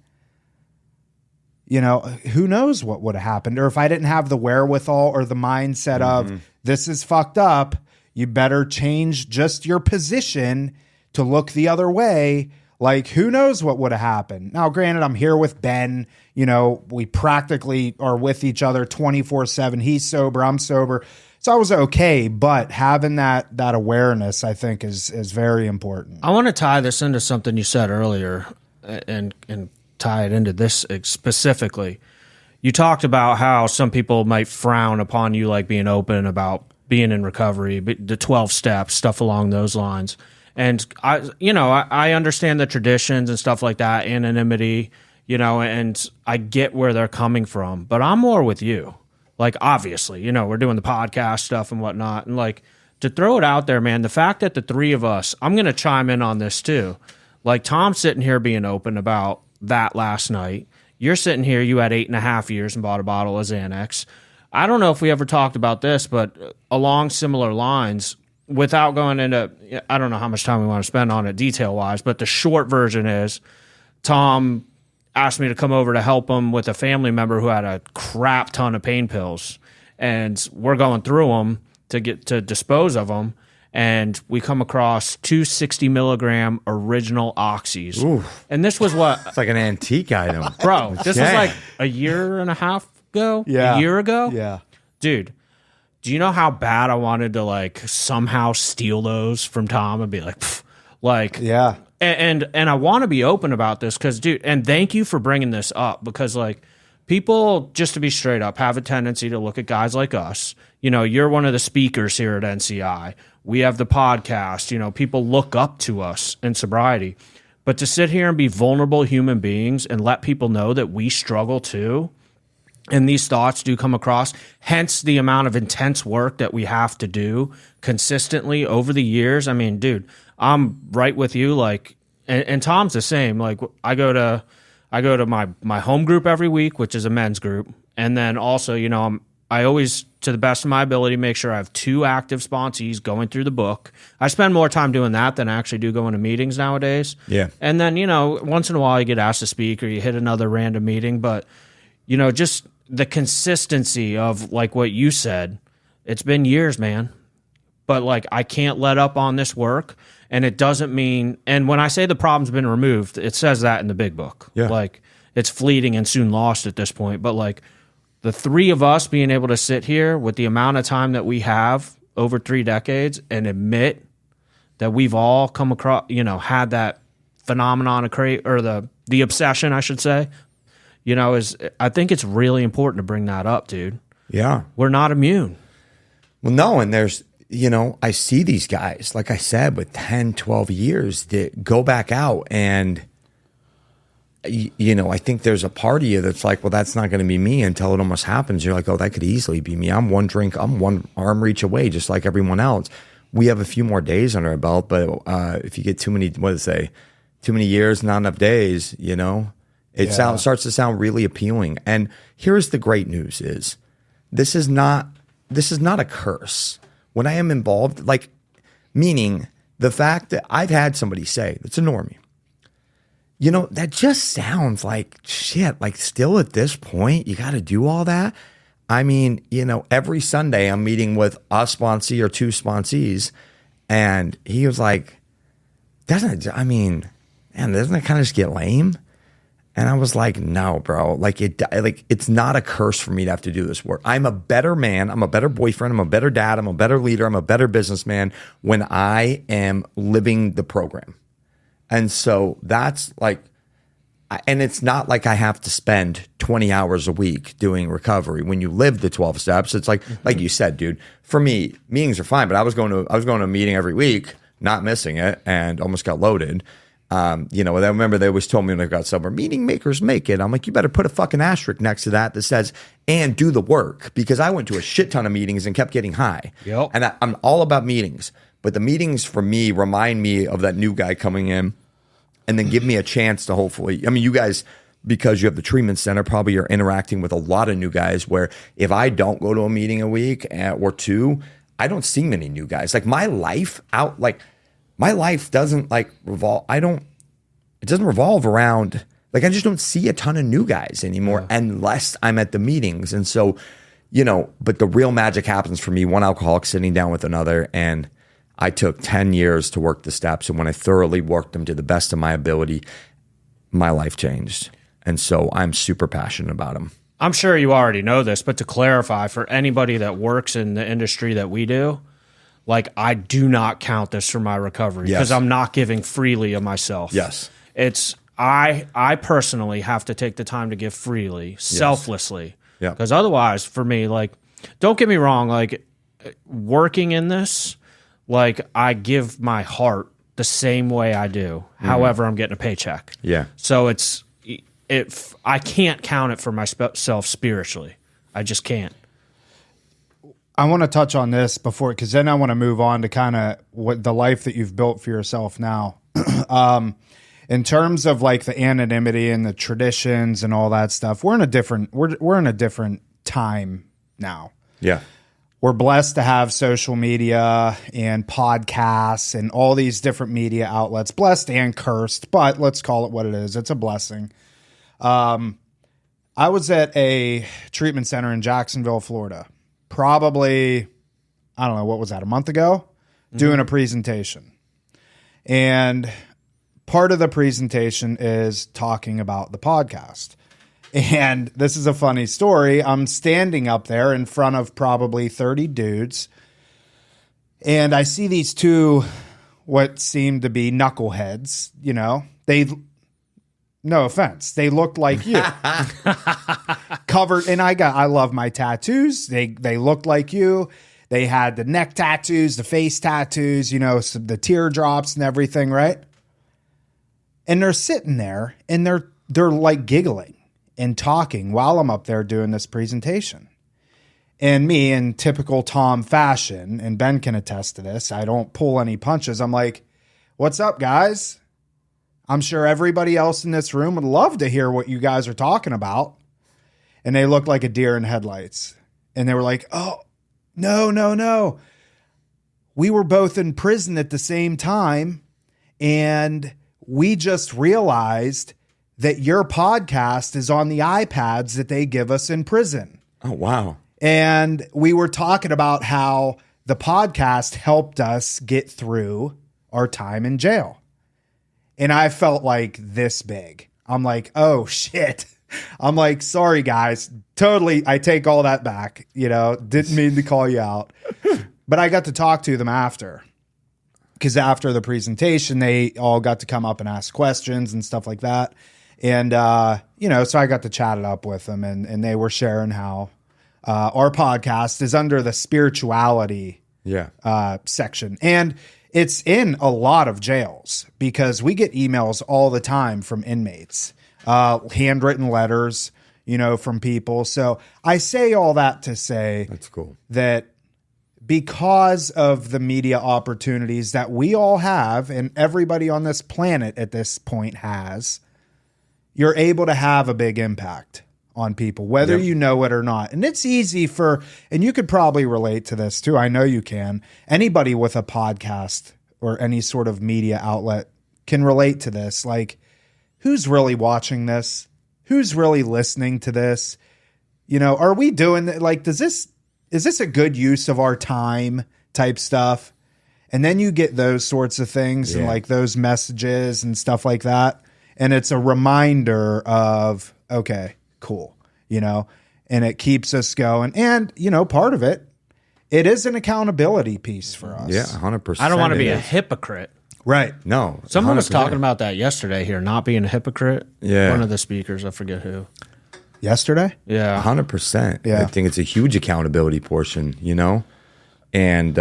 you know, who knows what would have happened? Or if I didn't have the wherewithal or the mindset of this is fucked up, you better change just your position to look the other way. Like, who knows what would have happened? Now, granted, I'm here with Ben. You know, we practically are with each other 24/7. He's sober, I'm sober. So I was okay, but having that awareness, I think, is very important. I want to tie this into something you said earlier and tie it into this specifically. You talked about how some people might frown upon you, like being open about being in recovery, the 12 steps, stuff along those lines. And I understand the traditions and stuff like that, anonymity, you know, and I get where they're coming from, but I'm more with you. Like, obviously, you know, we're doing the podcast stuff and whatnot. And like, to throw it out there, man, the fact that the three of us, I'm going to chime in on this too. Like, Tom's sitting here being open about that last night. You're sitting here, you had 8.5 years and bought a bottle of Xanax. I don't know if we ever talked about this, but along similar lines, without going into, I don't know how much time we want to spend on it detail-wise, but the short version is Tom asked me to come over to help him with a family member who had a crap ton of pain pills. And we're going through them to get to dispose of them. And we come across 2 60-milligram original oxys. Ooh. And this was what? It's like an antique item. Bro, this was like a year and a half ago? Yeah. A year ago? Yeah. Dude, do you know how bad I wanted to like somehow steal those from Tom and be like, pff, like, yeah. And I want to be open about this because, dude, and thank you for bringing this up because, like, people, just to be straight up, have a tendency to look at guys like us. You know, you're one of the speakers here at NCI. We have the podcast. You know, people look up to us in sobriety. But to sit here and be vulnerable human beings and let people know that we struggle too, and these thoughts do come across, hence the amount of intense work that we have to do consistently over the years. I mean, dude, I'm right with you. Like, and Tom's the same. Like, I go to my home group every week, which is a men's group. And then also, you know, I always, to the best of my ability, make sure I have 2 active sponsees going through the book. I spend more time doing that than I actually do going to meetings nowadays. Yeah. And then, you know, once in a while you get asked to speak or you hit another random meeting. But, you know, just the consistency of like what you said, it's been years, man. But like, I can't let up on this work. And it doesn't mean, and when I say the problem's been removed, it says that in the big book. Yeah. Like, it's fleeting and soon lost at this point. But like, the 3 of us being able to sit here with the amount of time that we have over 3 decades and admit that we've all come across, you know, had that phenomenon of or the obsession, I should say, you know, I think it's really important to bring that up, dude. Yeah. We're not immune. Well, no, and there's, you know, I see these guys, like I said, with 10, 12 years that go back out and, you know, I think there's a part of you that's like, well, that's not going to be me until it almost happens. You're like, oh, that could easily be me. I'm one drink, I'm one arm reach away, just like everyone else. We have a few more days on our belt, but if you get too many, too many years, not enough days, you know, it starts to sound really appealing. And here's the great news is this is not a curse. When I am involved, like, meaning the fact that I've had somebody say, that's a normie, that just sounds like shit. Like still at this point, you got to do all that. I mean, every Sunday I'm meeting with a sponsee or 2 sponsees, and he was like, doesn't it kind of just get lame? And I was like, no, bro, it's not a curse for me to have to do this work. I'm a better man. I'm a better boyfriend. I'm a better dad. I'm a better leader. I'm a better businessman when I am living the program. And so that's like, and it's not like I have to spend 20 hours a week doing recovery. When you live the 12 steps, it's like you said, dude, for me, meetings are fine, but I was going to a meeting every week, not missing it, and almost got loaded. I remember they always told me when I got sober, meeting makers make it. I'm like, you better put a fucking asterisk next to that says, and do the work, because I went to a shit ton of meetings and kept getting high. Yep. And I'm all about meetings, but the meetings for me remind me of that new guy coming in and then give me a chance to hopefully, you guys, because you have the treatment center, probably are interacting with a lot of new guys where if I don't go to a meeting a week or 2, I don't see many new guys. Like my life doesn't revolve. It doesn't revolve around, I just don't see a ton of new guys anymore unless I'm at the meetings. And so, but the real magic happens for me, one alcoholic sitting down with another, and I took 10 years to work the steps. And when I thoroughly worked them to the best of my ability, my life changed. And so I'm super passionate about them. I'm sure you already know this, but to clarify for anybody that works in the industry that we do, I do not count this for my recovery because I'm not giving freely of myself. Yes. It's, I personally have to take the time to give freely, selflessly. Yeah. Because otherwise for me, don't get me wrong, working in this, I give my heart the same way I do. However, I'm getting a paycheck. Yeah. So I can't count it for myself spiritually. I just can't. I want to touch on this before, because then I want to move on to kind of what the life that you've built for yourself now. In terms of the anonymity and the traditions and all that stuff, we're in a different time now. Yeah. We're blessed to have social media and podcasts and all these different media outlets, blessed and cursed, but let's call it what it is. It's a blessing. I was at a treatment center in Jacksonville, Florida, probably, I don't know, what was that, a month ago, doing a presentation. And part of the presentation is talking about the podcast. And this is a funny story. I'm standing up there in front of probably 30 dudes, and I see these 2, what seem to be knuckleheads, no offense, they looked like you. Covered, and I love my tattoos. They looked like you. They had the neck tattoos, the face tattoos, the teardrops and everything, right? And they're sitting there, and they're giggling and talking while I'm up there doing this presentation. And me, in typical Tom fashion, and Ben can attest to this, I don't pull any punches. I'm like, what's up, guys? I'm sure everybody else in this room would love to hear what you guys are talking about. And they looked like a deer in headlights. And they were like, oh, no. We were both in prison at the same time, and we just realized that your podcast is on the iPads that they give us in prison. Oh, wow. And we were talking about how the podcast helped us get through our time in jail. And I felt like this big. I'm like, oh, shit. I'm like, sorry, guys. Totally, I take all that back. Didn't mean to call you out. But I got to talk to them after. Because after the presentation, they all got to come up and ask questions and stuff like that. And, so I got to chat it up with them, and they were sharing how our podcast is under the spirituality section. And it's in a lot of jails because we get emails all the time from inmates, handwritten letters, from people. So I say all that to say that's cool that because of the media opportunities that we all have and everybody on this planet at this point has, you're able to have a big impact on people, whether you know it or not. And it's easy and you could probably relate to this too. I know you can. Anybody with a podcast or any sort of media outlet can relate to this. who's really watching this? Who's really listening to this? You know, are we doing like, is this a good use of our time type stuff? And then you get those sorts of things and like those messages and stuff like that. And it's a reminder of, okay, cool, you know, and it keeps us going. And, you know, part of it is an accountability piece for us. Yeah, 100%. I don't want to be a hypocrite. Right. No. Someone was 100%. talking about that yesterday here, not being a hypocrite. Yeah. One of the speakers, I forget who. Yesterday? Yeah. 100%. Yeah. I think it's a huge accountability portion, you know? And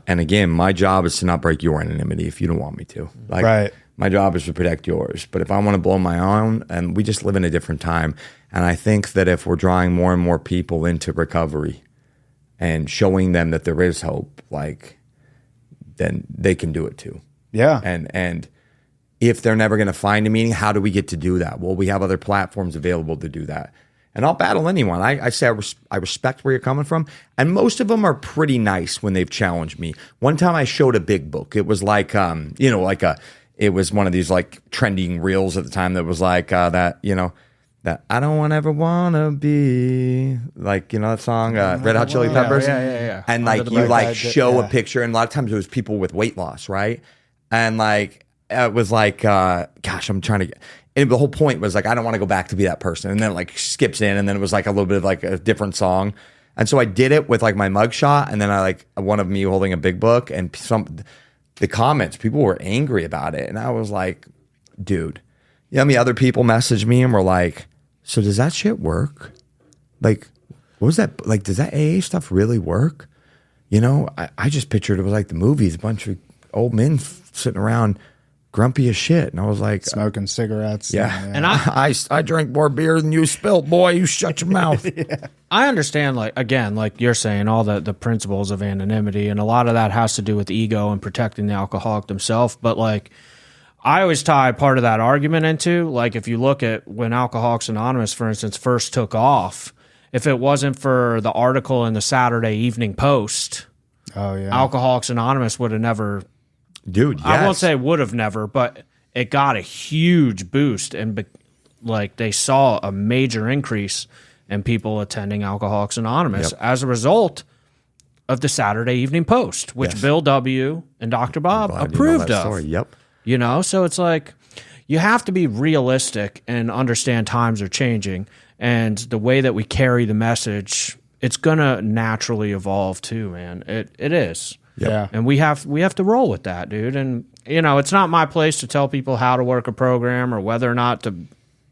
again, my job is to not break your anonymity if you don't want me to. Like, right. My job is to protect yours. But if I want to blow my own, and we just live in a different time. And I think that if we're drawing more and more people into recovery and showing them that there is hope, like, then they can do it too. Yeah. And if they're never going to find a meaning, how do we get to do that? Well, we have other platforms available to do that. And I'll battle anyone. I say I respect where you're coming from. And most of them are pretty nice when they've challenged me. One time I showed a big book. It was like, it was one of these like trending reels at the time that was like that, you know, that I don't ever want to be, like, you know, that song, Red Hot Chili Peppers. Yeah. And like you like show a picture, and a lot of times it was people with weight loss, right? And like, it was like, gosh, I'm trying to get, and the whole point was like, I don't want to go back to be that person. And then it like skips in, and then it was like a little bit of like a different song. And so I did it with like my mugshot, and then I like one of me holding a big book, and the comments, people were angry about it. And I was like, dude, you know how many other people messaged me and were like, so does that shit work? Like, what was that? Like, does that AA stuff really work? You know, I just pictured it was like the movies, a bunch of old men sitting around grumpy as shit. And I was like, smoking cigarettes. Yeah. And I drank more beer than you spilt, boy. You shut your mouth. I understand, like, again, like you're saying, all the principles of anonymity, and a lot of that has to do with ego and protecting the alcoholic themselves. But like, I always tie part of that argument into, like, if you look at when Alcoholics Anonymous, for instance, first took off, if it wasn't for the article in the Saturday Evening Post, Alcoholics Anonymous would have never, dude, yes. I won't say would have never, but it got a huge boost, and like they saw a major increase in people attending Alcoholics Anonymous as a result of the Saturday Evening Post, which Bill W. and Dr. Bob approved of. Story. Yep. You know, so it's like you have to be realistic and understand times are changing, and the way that we carry the message, it's gonna naturally evolve too, man. It is. Yeah. And we have to roll with that, dude. And you know, it's not my place to tell people how to work a program or whether or not to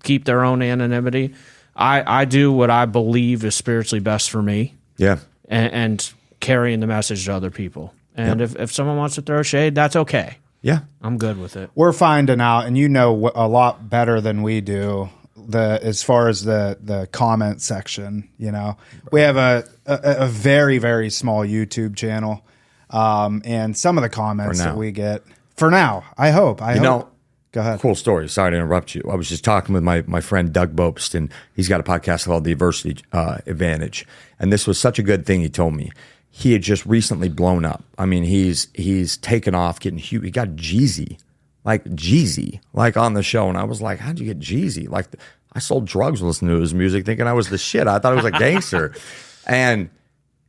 keep their own anonymity. I do what I believe is spiritually best for me. Yeah. And carrying the message to other people. And if someone wants to throw shade, that's okay. Yeah. I'm good with it. We're finding out, and you know a lot better than we do, as far as the comment section. You know, we have a very, very small YouTube channel, and some of the comments that we get for now, I hope. Go ahead. Cool story. Sorry to interrupt you. I was just talking with my friend Doug Bopst, and he's got a podcast called The Adversity Advantage. And this was such a good thing he told me. He had just recently blown up. I mean, he's taken off, getting huge. He got Jeezy, like on the show. And I was like, how'd you get Jeezy? Like, I sold drugs listening to his music, thinking I was the shit. I thought I was a gangster. And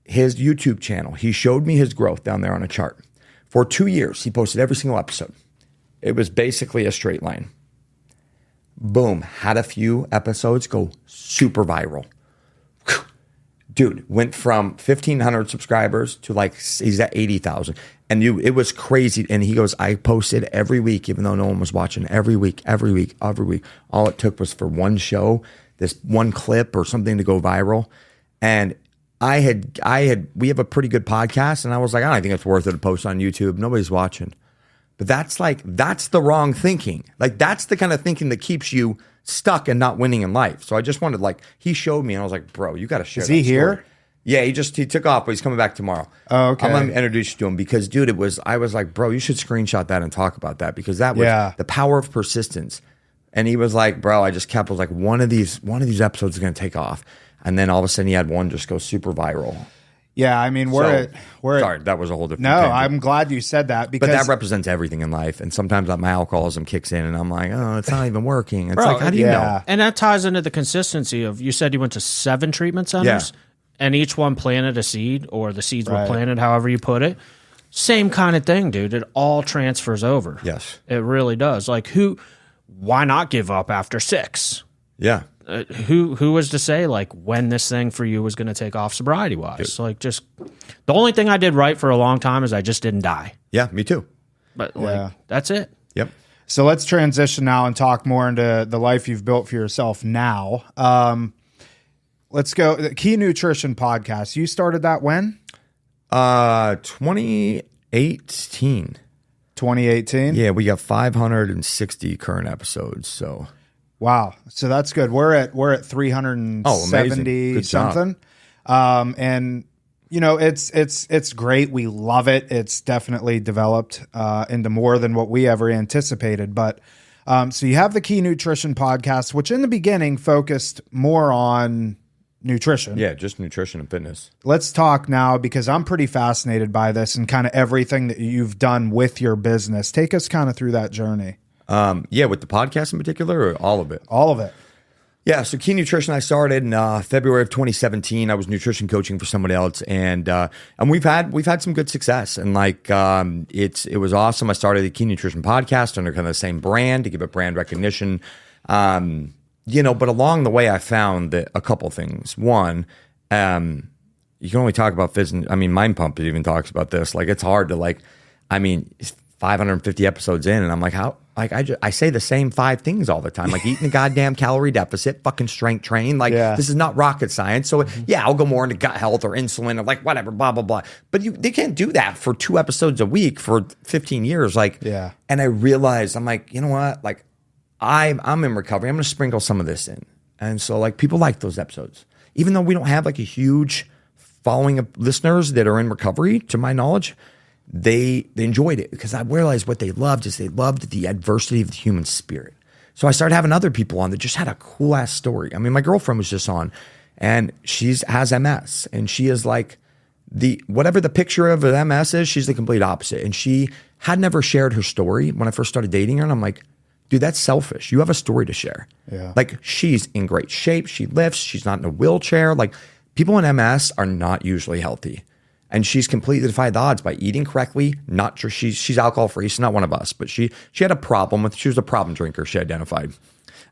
his YouTube channel, he showed me his growth down there on a chart. For 2 years, he posted every single episode. It was basically a straight line. Boom. Had a few episodes go super viral. Dude, went from 1,500 subscribers to like, he's at 80,000. And it was crazy. And he goes, I posted every week, even though no one was watching, every week. All it took was for one show, this one clip or something to go viral. And we have a pretty good podcast. And I was like, I don't think it's worth it to post on YouTube. Nobody's watching. But that's the wrong thinking. Like, that's the kind of thinking that keeps you stuck and not winning in life. So I just wanted, like, he showed me and I was like, bro, you got to share that. Is he here? Yeah, he took off, but he's coming back tomorrow. Oh, okay. I'm going to introduce you to him because, dude, I was like, bro, you should screenshot that and talk about that because that was the power of persistence. And he was like, bro, I was like, one of these episodes is going to take off. And then all of a sudden he had one just go super viral. Yeah, I mean, we're sorry, that was a whole different No, tangent. I'm glad you said that because But that represents everything in life. And sometimes my alcoholism kicks in and I'm like, oh, it's not even working. It's Bro, like, how do you know? And that ties into the consistency of, you said you went to 7 treatment centers and each one planted a seed, or the seeds were planted, however you put it. Same kind of thing, dude. It all transfers over. Yes. It really does. Like, why not give up after 6? Yeah. Who was to say like when this thing for you was going to take off sobriety wise? Like, just the only thing I did right for a long time is I just didn't die. Yeah, me too. But like, that's it. Yep. So let's transition now and talk more into the life you've built for yourself now. Let's go. The Key Nutrition Podcast. You started that when? 2018. 2018? Yeah, we got 560 current episodes. So wow. So that's good. We're at 370 Good something. And you know, it's great. We love it. It's definitely developed into more than what we ever anticipated. But so you have the Key Nutrition Podcast, which in the beginning focused more on nutrition. yeah, just nutrition and fitness. Let's talk now because I'm pretty fascinated by this and kind of everything that you've done with your business. Take us kind of through that journey. Yeah, with the podcast in particular, or all of it? All of it. Yeah, so Key Nutrition, I started in February of 2017. I was nutrition coaching for somebody else, and we've had some good success, and like it was awesome. I started the Key Nutrition podcast under kind of the same brand to give it brand recognition, you know. But along the way, I found that a couple things. One, you can only talk about phys. I mean, Mind Pump even talks about this. Like, it's hard to like. I mean, 550 episodes in, and I'm like, how? Like, I say the same 5 things all the time, like eating a goddamn calorie deficit, fucking strength train. Like, this is not rocket science. So yeah, I'll go more into gut health or insulin or like whatever, blah, blah, blah. But they can't do that for 2 episodes a week for 15 years. Like, and I realized, I'm like, you know what? Like, I'm in recovery. I'm going to sprinkle some of this in. And so like people like those episodes, even though we don't have like a huge following of listeners that are in recovery, to my knowledge. They enjoyed it because I realized what they loved is they loved the adversity of the human spirit. So I started having other people on that just had a cool ass story. I mean, my girlfriend was just on, and has MS, and she is like whatever the picture of an MS is, she's the complete opposite. And she had never shared her story when I first started dating her, and I'm like, dude, that's selfish. You have a story to share. Yeah. Like, she's in great shape. She lifts. She's not in a wheelchair. Like, people in MS are not usually healthy. And she's completely defied the odds by eating correctly. Not sure she's alcohol free. She's not one of us, but she had a problem with. She was a problem drinker. She identified,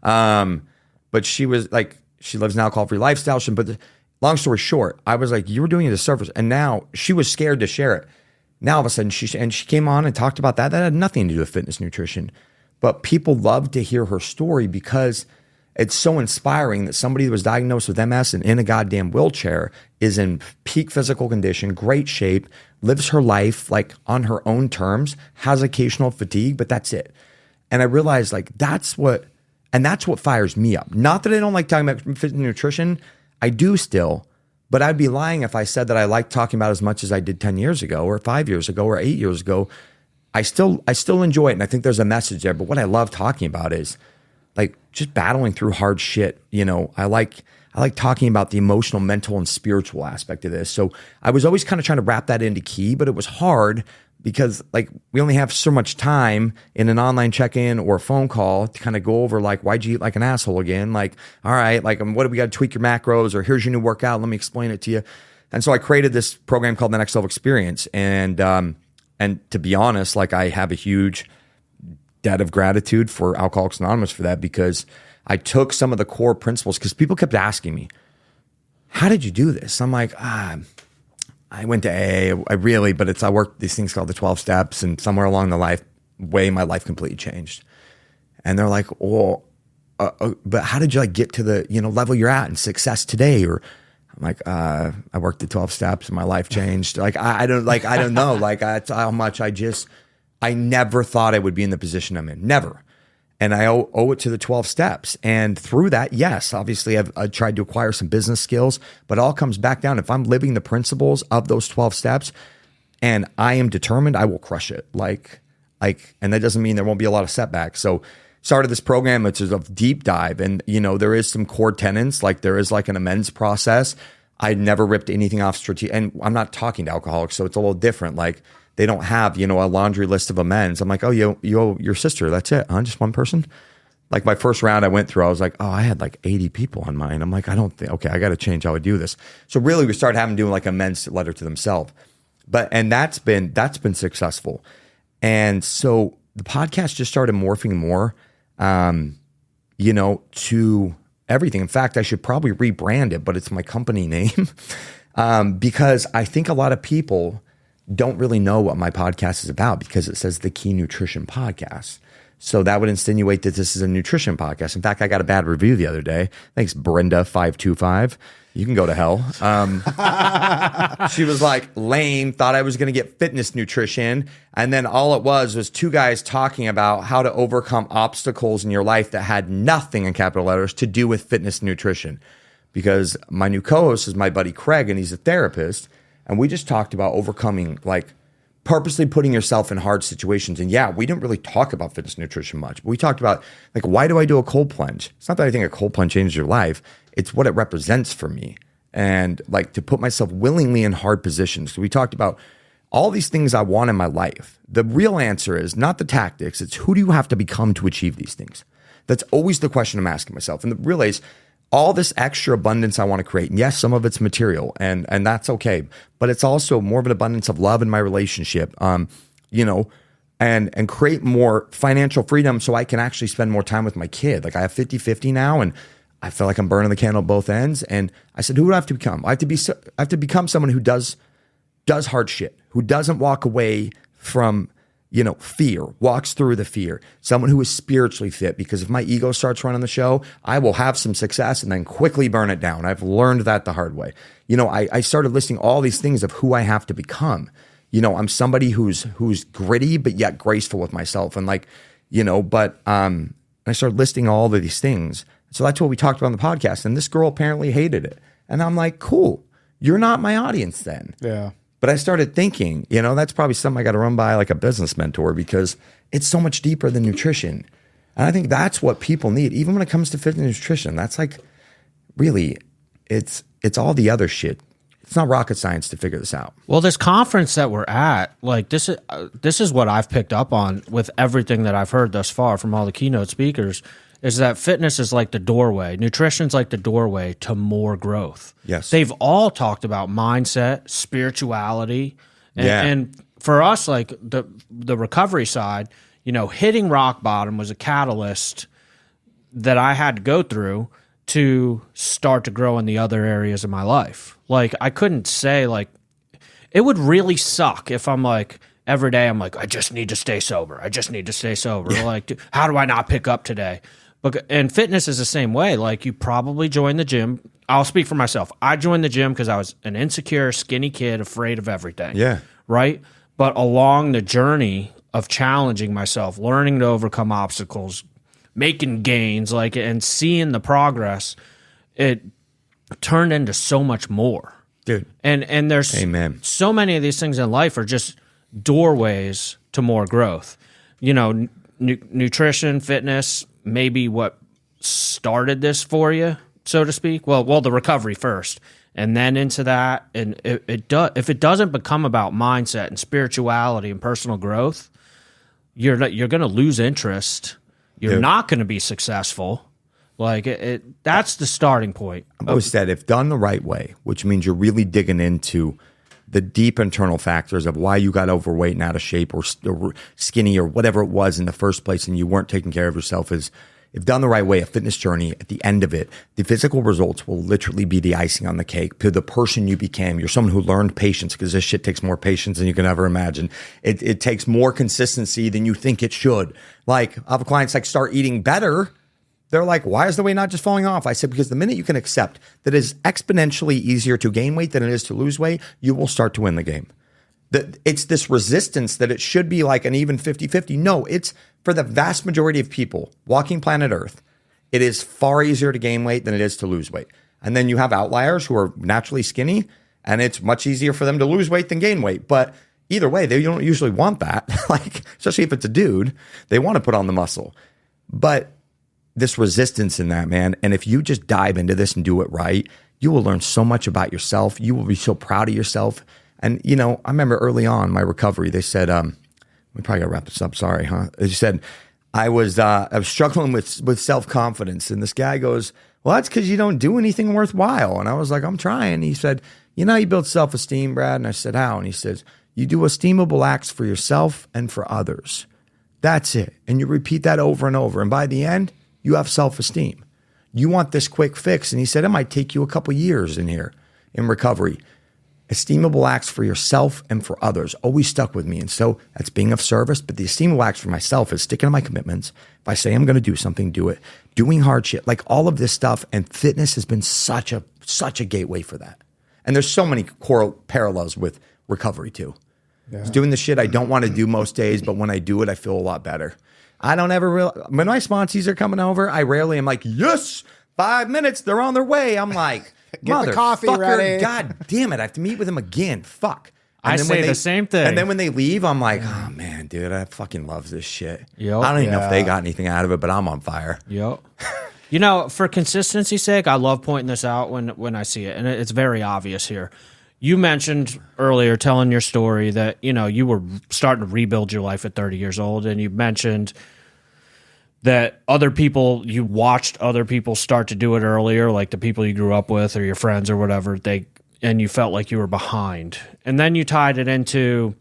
but she was like, she lives an alcohol free lifestyle. But long story short, I was like, you were doing a disservice, and now she was scared to share it. Now all of a sudden she came on and talked about that. That had nothing to do with fitness, nutrition, but people loved to hear her story because it's so inspiring that somebody that was diagnosed with MS and in a goddamn wheelchair is in peak physical condition, great shape, lives her life like on her own terms, has occasional fatigue, but that's it. And I realized like that's what fires me up. Not that I don't like talking about fitness and nutrition. I do still, but I'd be lying if I said that I like talking about as much as I did 10 years ago or 5 years ago or 8 years ago. I still enjoy it. And I think there's a message there. But what I love talking about is like just battling through hard shit. You know, I like talking about the emotional, mental, and spiritual aspect of this. So I was always kind of trying to wrap that into Key, but it was hard because like we only have so much time in an online check-in or a phone call to kind of go over like, why'd you eat like an asshole again? Like, all right, like what do we got to tweak your macros, or here's your new workout. Let me explain it to you. And so I created this program called the Next Level Experience. And to be honest, like I have a huge debt of gratitude for Alcoholics Anonymous for that, because I took some of the core principles, because people kept asking me, how did you do this? I'm like, I went to AA, but I worked these things called the 12 steps, and somewhere along the way, my life completely changed. And they're like, well, but how did you like get to the, level you're at and success today? Or I'm like, I worked the 12 steps and my life changed. Like, I don't know. Like that's how much I never thought I would be in the position I'm in. Never. And I owe it to the 12 steps. And through that, yes, obviously I've tried to acquire some business skills, but it all comes back down. If I'm living the principles of those 12 steps and I am determined, I will crush it. And that doesn't mean there won't be a lot of setbacks. So started this program, which is a deep dive. And, there is some core tenets, like there is like an amends process. I never ripped anything off strategic. And I'm not talking to alcoholics, so it's a little different. Like they don't have, a laundry list of amends. I'm like, oh, you owe your sister. That's it, huh? Just one person? Like my first round I went through, I was like, oh, I had like 80 people on mine. I'm like, okay, I got to change how I do this. So really we started having to do like amends letter to themselves. And that's been successful. And so the podcast just started morphing more, to everything. In fact, I should probably rebrand it, but it's my company name because I think a lot of people don't really know what my podcast is about because it says the Key Nutrition Podcast. So that would insinuate that this is a nutrition podcast. In fact, I got a bad review the other day. Thanks, Brenda525. You can go to hell. She was like, lame, thought I was going to get fitness nutrition. And then all it was two guys talking about how to overcome obstacles in your life that had nothing in capital letters to do with fitness nutrition. Because my new co-host is my buddy Craig, and he's a therapist. And we just talked about overcoming, like, purposely putting yourself in hard situations. And yeah, we didn't really talk about fitness nutrition much, but we talked about like, why do I do a cold plunge? It's not that I think a cold plunge changes your life. It's what it represents for me. And like to put myself willingly in hard positions. So we talked about all these things I want in my life. The real answer is not the tactics. It's who do you have to become to achieve these things? That's always the question I'm asking myself. And the real is all this extra abundance I want to create. And yes, some of it's material and that's okay. But it's also more of an abundance of love in my relationship, and create more financial freedom so I can actually spend more time with my kid. Like I have 50-50 now and I feel like I'm burning the candle at both ends. And I said, who do I have to become? I have to become someone who does hard shit, who doesn't walk away from fear, walks through the fear, someone who is spiritually fit, because if my ego starts running the show, I will have some success and then quickly burn it down. I've learned that the hard way. I started listing all these things of who I have to become. I'm somebody who's gritty, but yet graceful with myself. And I started listing all of these things. So that's what we talked about on the podcast. And this girl apparently hated it. And I'm like, cool, you're not my audience then. Yeah. But I started thinking, that's probably something I got to run by like a business mentor because it's so much deeper than nutrition. And I think that's what people need, even when it comes to fitness nutrition. That's like, really, it's all the other shit. It's not rocket science to figure this out. Well, this conference that we're at, like this is what I've picked up on with everything that I've heard thus far from all the keynote speakers, is that fitness is like the doorway. Nutrition's like the doorway to more growth. Yes. They've all talked about mindset, spirituality. And for us, like the recovery side, hitting rock bottom was a catalyst that I had to go through to start to grow in the other areas of my life. Like I couldn't say like, it would really suck if I'm like, every day I'm like, I just need to stay sober. I just need to stay sober. Yeah. Like, how do I not pick up today? And fitness is the same way. Like you probably joined the gym. I'll speak for myself. I joined the gym because I was an insecure, skinny kid, afraid of everything. Yeah. Right? But along the journey of challenging myself, learning to overcome obstacles, making gains, and seeing the progress, it turned into so much more. Dude. And there's Amen. So many of these things in life are just doorways to more growth. Nutrition, fitness, maybe what started this for you, so to speak. Well, the recovery first, and then into that. And if it doesn't become about mindset and spirituality and personal growth, you're going to lose interest. You're not going to be successful. That's the starting point. I've always said, if done the right way, which means you're really digging into the deep internal factors of why you got overweight and out of shape or skinny or whatever it was in the first place and you weren't taking care of yourself, is if done the right way, a fitness journey, at the end of it, the physical results will literally be the icing on the cake to the person you became. You're someone who learned patience, because this shit takes more patience than you can ever imagine. It takes more consistency than you think it should. Like I have clients like start eating better. They're like, why is the weight not just falling off? I said, because the minute you can accept that it is exponentially easier to gain weight than it is to lose weight, you will start to win the game. It's this resistance that it should be like an even 50-50. No, it's for the vast majority of people walking planet Earth, it is far easier to gain weight than it is to lose weight. And then you have outliers who are naturally skinny, and it's much easier for them to lose weight than gain weight. But either way, they don't usually want that. Especially if it's a dude, they want to put on the muscle. But this resistance in that, man. And if you just dive into this and do it right, you will learn so much about yourself. You will be so proud of yourself. And, you know, I remember early on my recovery, they said, we probably got to wrap this up. Sorry, huh? They said, I was struggling with self-confidence. And this guy goes, well, that's because you don't do anything worthwhile. And I was like, I'm trying. He said, you know how you build self-esteem, Brad? And I said, how? And he says, you do esteemable acts for yourself and for others. That's it. And you repeat that over and over. And by the end, you have self-esteem. You want this quick fix. And he said, it might take you a couple years in here in recovery. Esteemable acts for yourself and for others always stuck with me. And so that's being of service. But the esteemable acts for myself is sticking to my commitments. If I say I'm going to do something, do it. Doing hard shit, like all of this stuff. And fitness has been such a gateway for that. And there's so many parallels with recovery too. Yeah. It's doing the shit I don't want to do most days, but when I do it, I feel a lot better. I don't ever when my sponsees are coming over, I rarely am like, yes, 5 minutes, they're on their way. I'm like, get the coffee ready. God damn it, I have to meet with them again. Fuck. And I say the same thing. And then when they leave, I'm like, oh man, dude, I fucking love this shit. Yep. I don't even know if they got anything out of it, but I'm on fire. Yep. You know, for consistency's sake, I love pointing this out when I see it, and it's very obvious here. You mentioned earlier, telling your story, that, you know, you were starting to rebuild your life at 30 years old, and you mentioned that you watched other people start to do it earlier, like the people you grew up with or your friends or whatever, and you felt like you were behind. And then you tied it into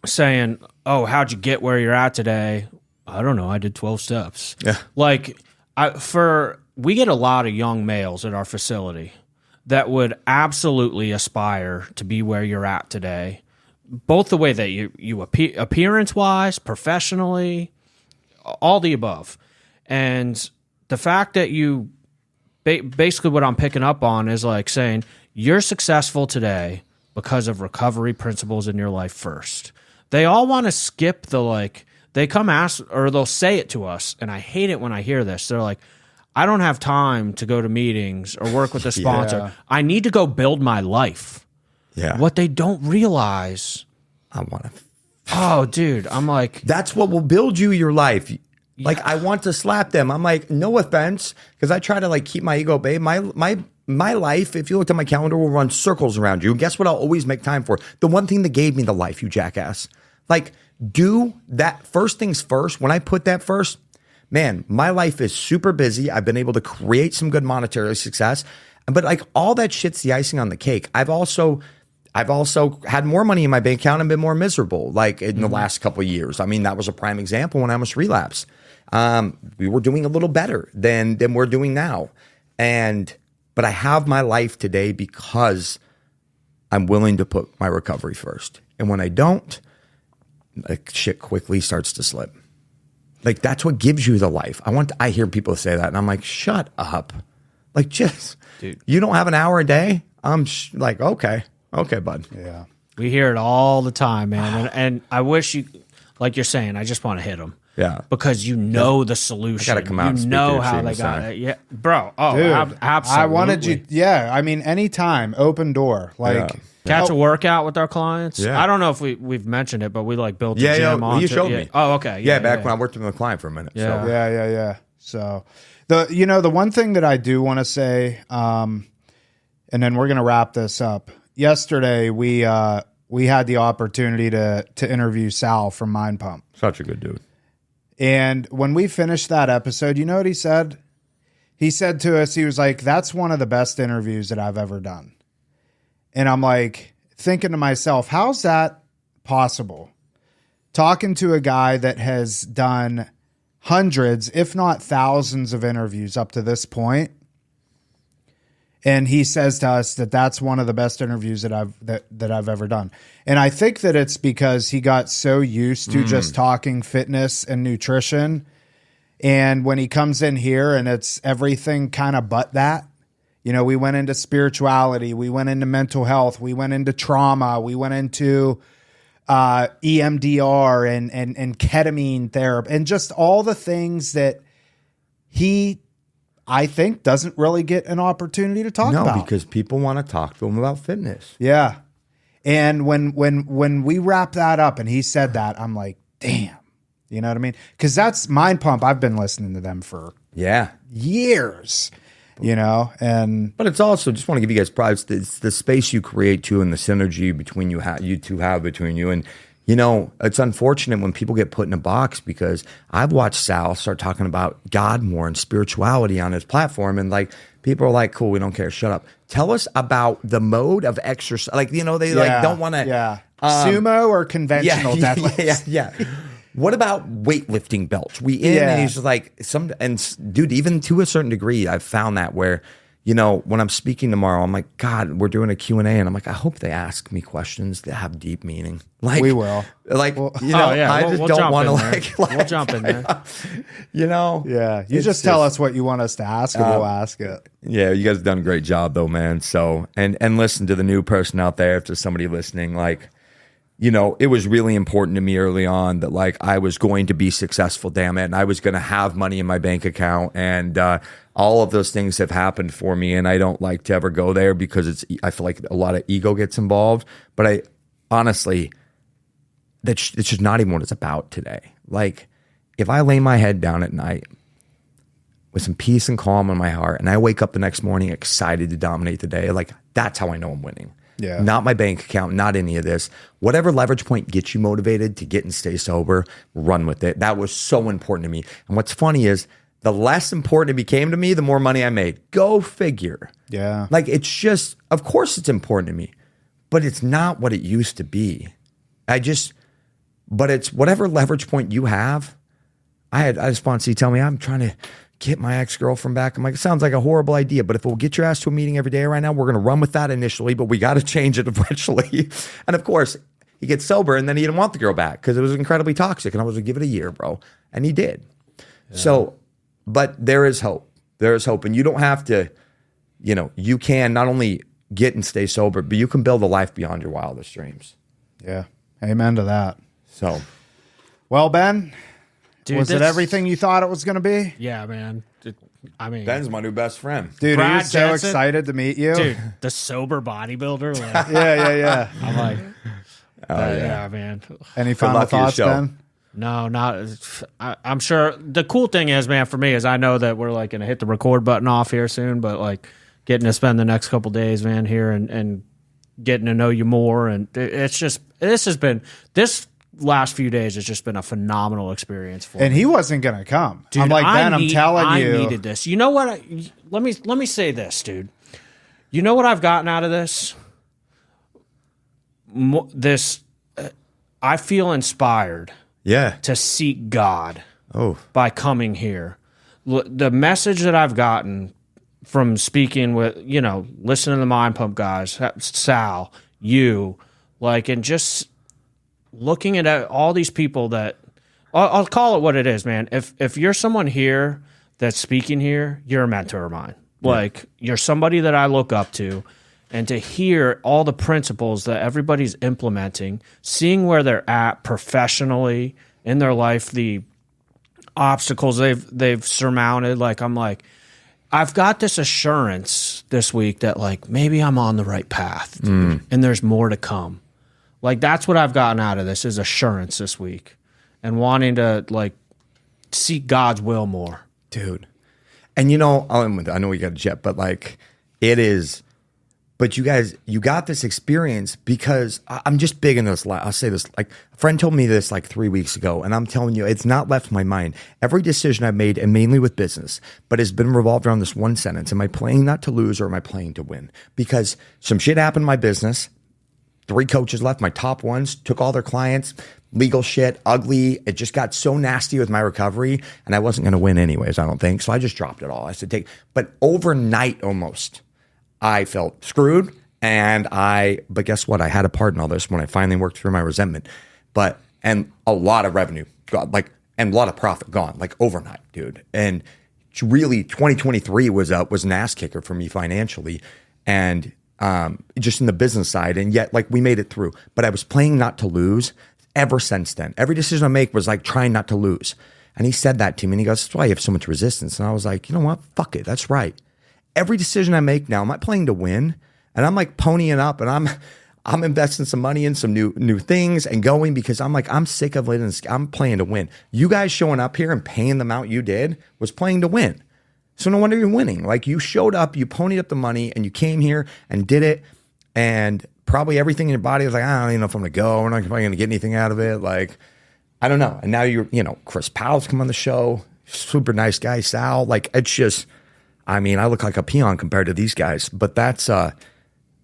saying, oh, how'd you get where you're at today? I don't know. I did 12 steps. Yeah. Like, we get a lot of young males at our facility that would absolutely aspire to be where you're at today, both the way that you appearance-wise, professionally, all the above. And the fact that you basically what I'm picking up on is like saying you're successful today because of recovery principles in your life first. They all want to skip they come ask, or they'll say it to us, and I hate it when I hear this. They're like, I don't have time to go to meetings or work with a sponsor. Yeah. I need to go build my life. Yeah. What they don't realize. I want to. Oh, dude. I'm like. That's what will build you your life. Like, I want to slap them. I'm like, no offense, because I try to like keep my ego at bay. My life, if you looked at my calendar, will run circles around you. And guess what I'll always make time for? The one thing that gave me the life, you jackass. Like, do that first things first. When I put that first, man, my life is super busy. I've been able to create some good monetary success. But like all that shit's the icing on the cake. I've also had more money in my bank account and been more miserable like in the last couple of years. I mean, that was a prime example when I almost relapsed. We were doing a little better than we're doing now. But I have my life today because I'm willing to put my recovery first. And when I don't, like shit quickly starts to slip. Like, that's what gives you the life. I hear people say that, and I'm like, shut up. Like, just, dude, you don't have an hour a day? I'm like, okay, bud. Yeah. We hear it all the time, man. And I wish you, like you're saying, I just want to hit them. Yeah. Because you know the solution. I got to come out and you speak know how they got it. Yeah. Bro. Oh, dude, absolutely. I wanted you. Yeah. I mean, anytime, open door. Like, catch a workout with our clients. Yeah. I don't know if we've mentioned it, but we like built a gym on. You showed me. Oh, okay. Yeah, back when I worked with a client for a minute. Yeah. So. Yeah. So the one thing that I do want to say, and then we're gonna wrap this up. Yesterday we had the opportunity to interview Sal from Mind Pump. Such a good dude. And when we finished that episode, you know what he said? He said to us, he was like, that's one of the best interviews that I've ever done. And I'm like thinking to myself, how's that possible? Talking to a guy that has done hundreds, if not thousands of interviews up to this point. And he says to us that that's one of the best interviews that I've ever done. And I think that it's because he got so used to just talking fitness and nutrition. And when he comes in here and it's everything kind of but that, you know, we went into spirituality, we went into mental health, we went into trauma, we went into EMDR and ketamine therapy and just all the things that he, I think, doesn't really get an opportunity to talk about. No, because people want to talk to him about fitness. Yeah. And when we wrap that up and he said that, I'm like, damn. You know what I mean? Because that's Mind Pump. I've been listening to them for years. and But it's also, just want to give you guys props. It's the space you create too, and the synergy between you two have between you. And it's unfortunate when people get put in a box, because I've watched Sal start talking about God more and spirituality on his platform, and like people are like, "Cool, we don't care. Shut up. Tell us about the mode of exercise." Like they like don't want to sumo or conventional deadlifts. Yeah. What about weightlifting belts? And he's just like dude, even to a certain degree, I've found that where, when I'm speaking tomorrow, I'm like, God, we're doing a Q&A, and I'm like, I hope they ask me questions that have deep meaning. Like we will. Like, I just don't want to we'll jump in there. Yeah. You just tell us what you want us to ask, and we'll ask it. Yeah, you guys have done a great job though, man. So, and listen to the new person out there, if there's somebody listening, like, it was really important to me early on that like I was going to be successful, damn it. And I was going to have money in my bank account, and all of those things have happened for me. And I don't like to ever go there, because I feel like a lot of ego gets involved. But I honestly, it's just not even what it's about today. Like if I lay my head down at night with some peace and calm in my heart, and I wake up the next morning excited to dominate the day, like that's how I know I'm winning. Yeah. Not my bank account, not any of this. Whatever leverage point gets you motivated to get and stay sober, run with it. That was so important to me. And what's funny is the less important it became to me, the more money I made. Go figure. Yeah. Like it's just, of course it's important to me, but it's not what it used to be. But it's whatever leverage point you have. I had a sponsor tell me, I'm trying to get my ex-girlfriend back. I'm like, it sounds like a horrible idea, but if we'll get your ass to a meeting every day right now, we're going to run with that initially, but we got to change it eventually. And of course, he gets sober, and then he didn't want the girl back because it was incredibly toxic. And I was like, give it a year, bro. And he did. Yeah. So, but there is hope. There is hope. And you don't have to, you can not only get and stay sober, but you can build a life beyond your wildest dreams. Yeah. Amen to that. So, well, Ben, dude, was it everything you thought it was going to be? Yeah, man. Ben's my new best friend. Dude, Brad he was so Jensen, excited to meet you. Dude, the sober bodybuilder. Like, yeah. I'm like, yeah, man. Any final thoughts, Ben? No, not. I'm sure. The cool thing is, man, for me is I know that we're like going to hit the record button off here soon, but like getting to spend the next couple days, man, here and getting to know you more. And it's just, this last few days has just been a phenomenal experience for me. And he wasn't going to come. Dude, I'm like, Ben, I'm telling you. I needed this. You know what? Let me say this, dude. You know what I've gotten out of this? I feel inspired. Yeah. To seek God. Oh. By coming here. The message that I've gotten from speaking with, listening to the Mind Pump guys, Sal, you, like, and just looking at all these people that I'll call it what it is, man. If you're someone here that's speaking here, you're a mentor of mine. Yeah. Like, you're somebody that I look up to, and to hear all the principles that everybody's implementing, seeing where they're at professionally in their life, the obstacles they've surmounted, like, I'm like, I've got this assurance this week that like maybe I'm on the right path, and there's more to come. Like, that's what I've gotten out of this, is assurance this week, and wanting to like seek God's will more, dude. And I know we got a jet, but like it is. But you guys, you got this experience because I'm just big in this. I'll say this, like a friend told me this like 3 weeks ago, and I'm telling you, it's not left my mind. Every decision I've made, and mainly with business, but has been revolved around this one sentence: am I playing not to lose, or am I playing to win? Because some shit happened in my business. 3 coaches left, my top ones, took all their clients, legal shit, ugly. It just got so nasty with my recovery, and I wasn't going to win anyways, I don't think. So I just dropped it all. I said, but overnight almost, I felt screwed, but guess what? I had a part in all this when I finally worked through my resentment, and a lot of revenue gone, and a lot of profit gone, like overnight, dude. And really 2023 was an ass kicker for me financially, and just in the business side. And yet, like, we made it through, but I was playing not to lose ever since then. Every decision I make was like trying not to lose. And he said that to me, and he goes, that's why you have so much resistance. And I was like, you know what? Fuck it. That's right. Every decision I make now, I'm not playing to win, and I'm like ponying up, and I'm investing some money in some new things and going, because I'm like, I'm sick of it. I'm playing to win. You guys showing up here and paying the amount you did was playing to win. So no wonder you're winning. Like, you showed up, you ponied up the money, and you came here and did it. And probably everything in your body was like, I don't even know if I'm going to go. We're not probably going to get anything out of it. Like, I don't know. And now Chris Powell's come on the show. Super nice guy, Sal. Like, it's just, I mean, I look like a peon compared to these guys. But that's, I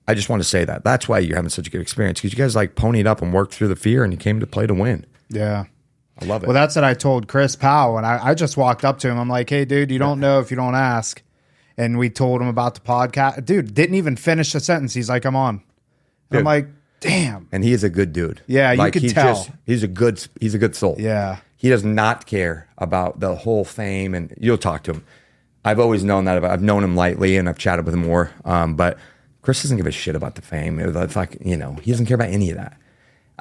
just want to say that. That's why you're having such a good experience, because you guys like ponied up and worked through the fear, and you came to play to win. Yeah. I love it. Well, that's what I told Chris Powell. And I just walked up to him. I'm like, hey, dude, you don't know if you don't ask. And we told him about the podcast. Dude, didn't even finish the sentence. He's like, I'm on. I'm like, damn. And he is a good dude. Yeah, like, you could tell. He's a good soul. Yeah. He does not care about the whole fame, and you'll talk to him. I've always known that I've known him lightly, and I've chatted with him more. But Chris doesn't give a shit about the fame. He doesn't care about any of that.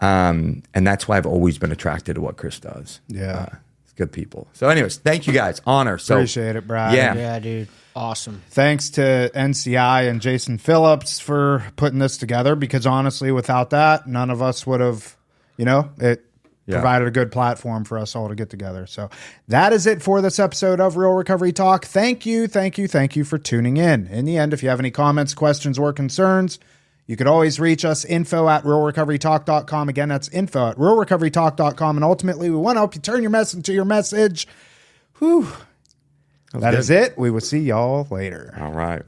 And that's why I've always been attracted to what Chris does. Yeah. It's good people. So anyways, thank you guys. Honor. So Appreciate it, Brad. Yeah, dude. Awesome. Thanks to NCI and Jason Phillips for putting this together, because honestly, without that, none of us would have, provided a good platform for us all to get together. So that is it for this episode of Real Recovery Talk. Thank you for tuning in. In the end, if you have any comments, questions, or concerns, you could always reach us, info@realrecoverytalk.com. Again, that's info@realrecoverytalk.com. And ultimately, we want to help you turn your mess into your message. Whew. That is it. We will see y'all later. All right.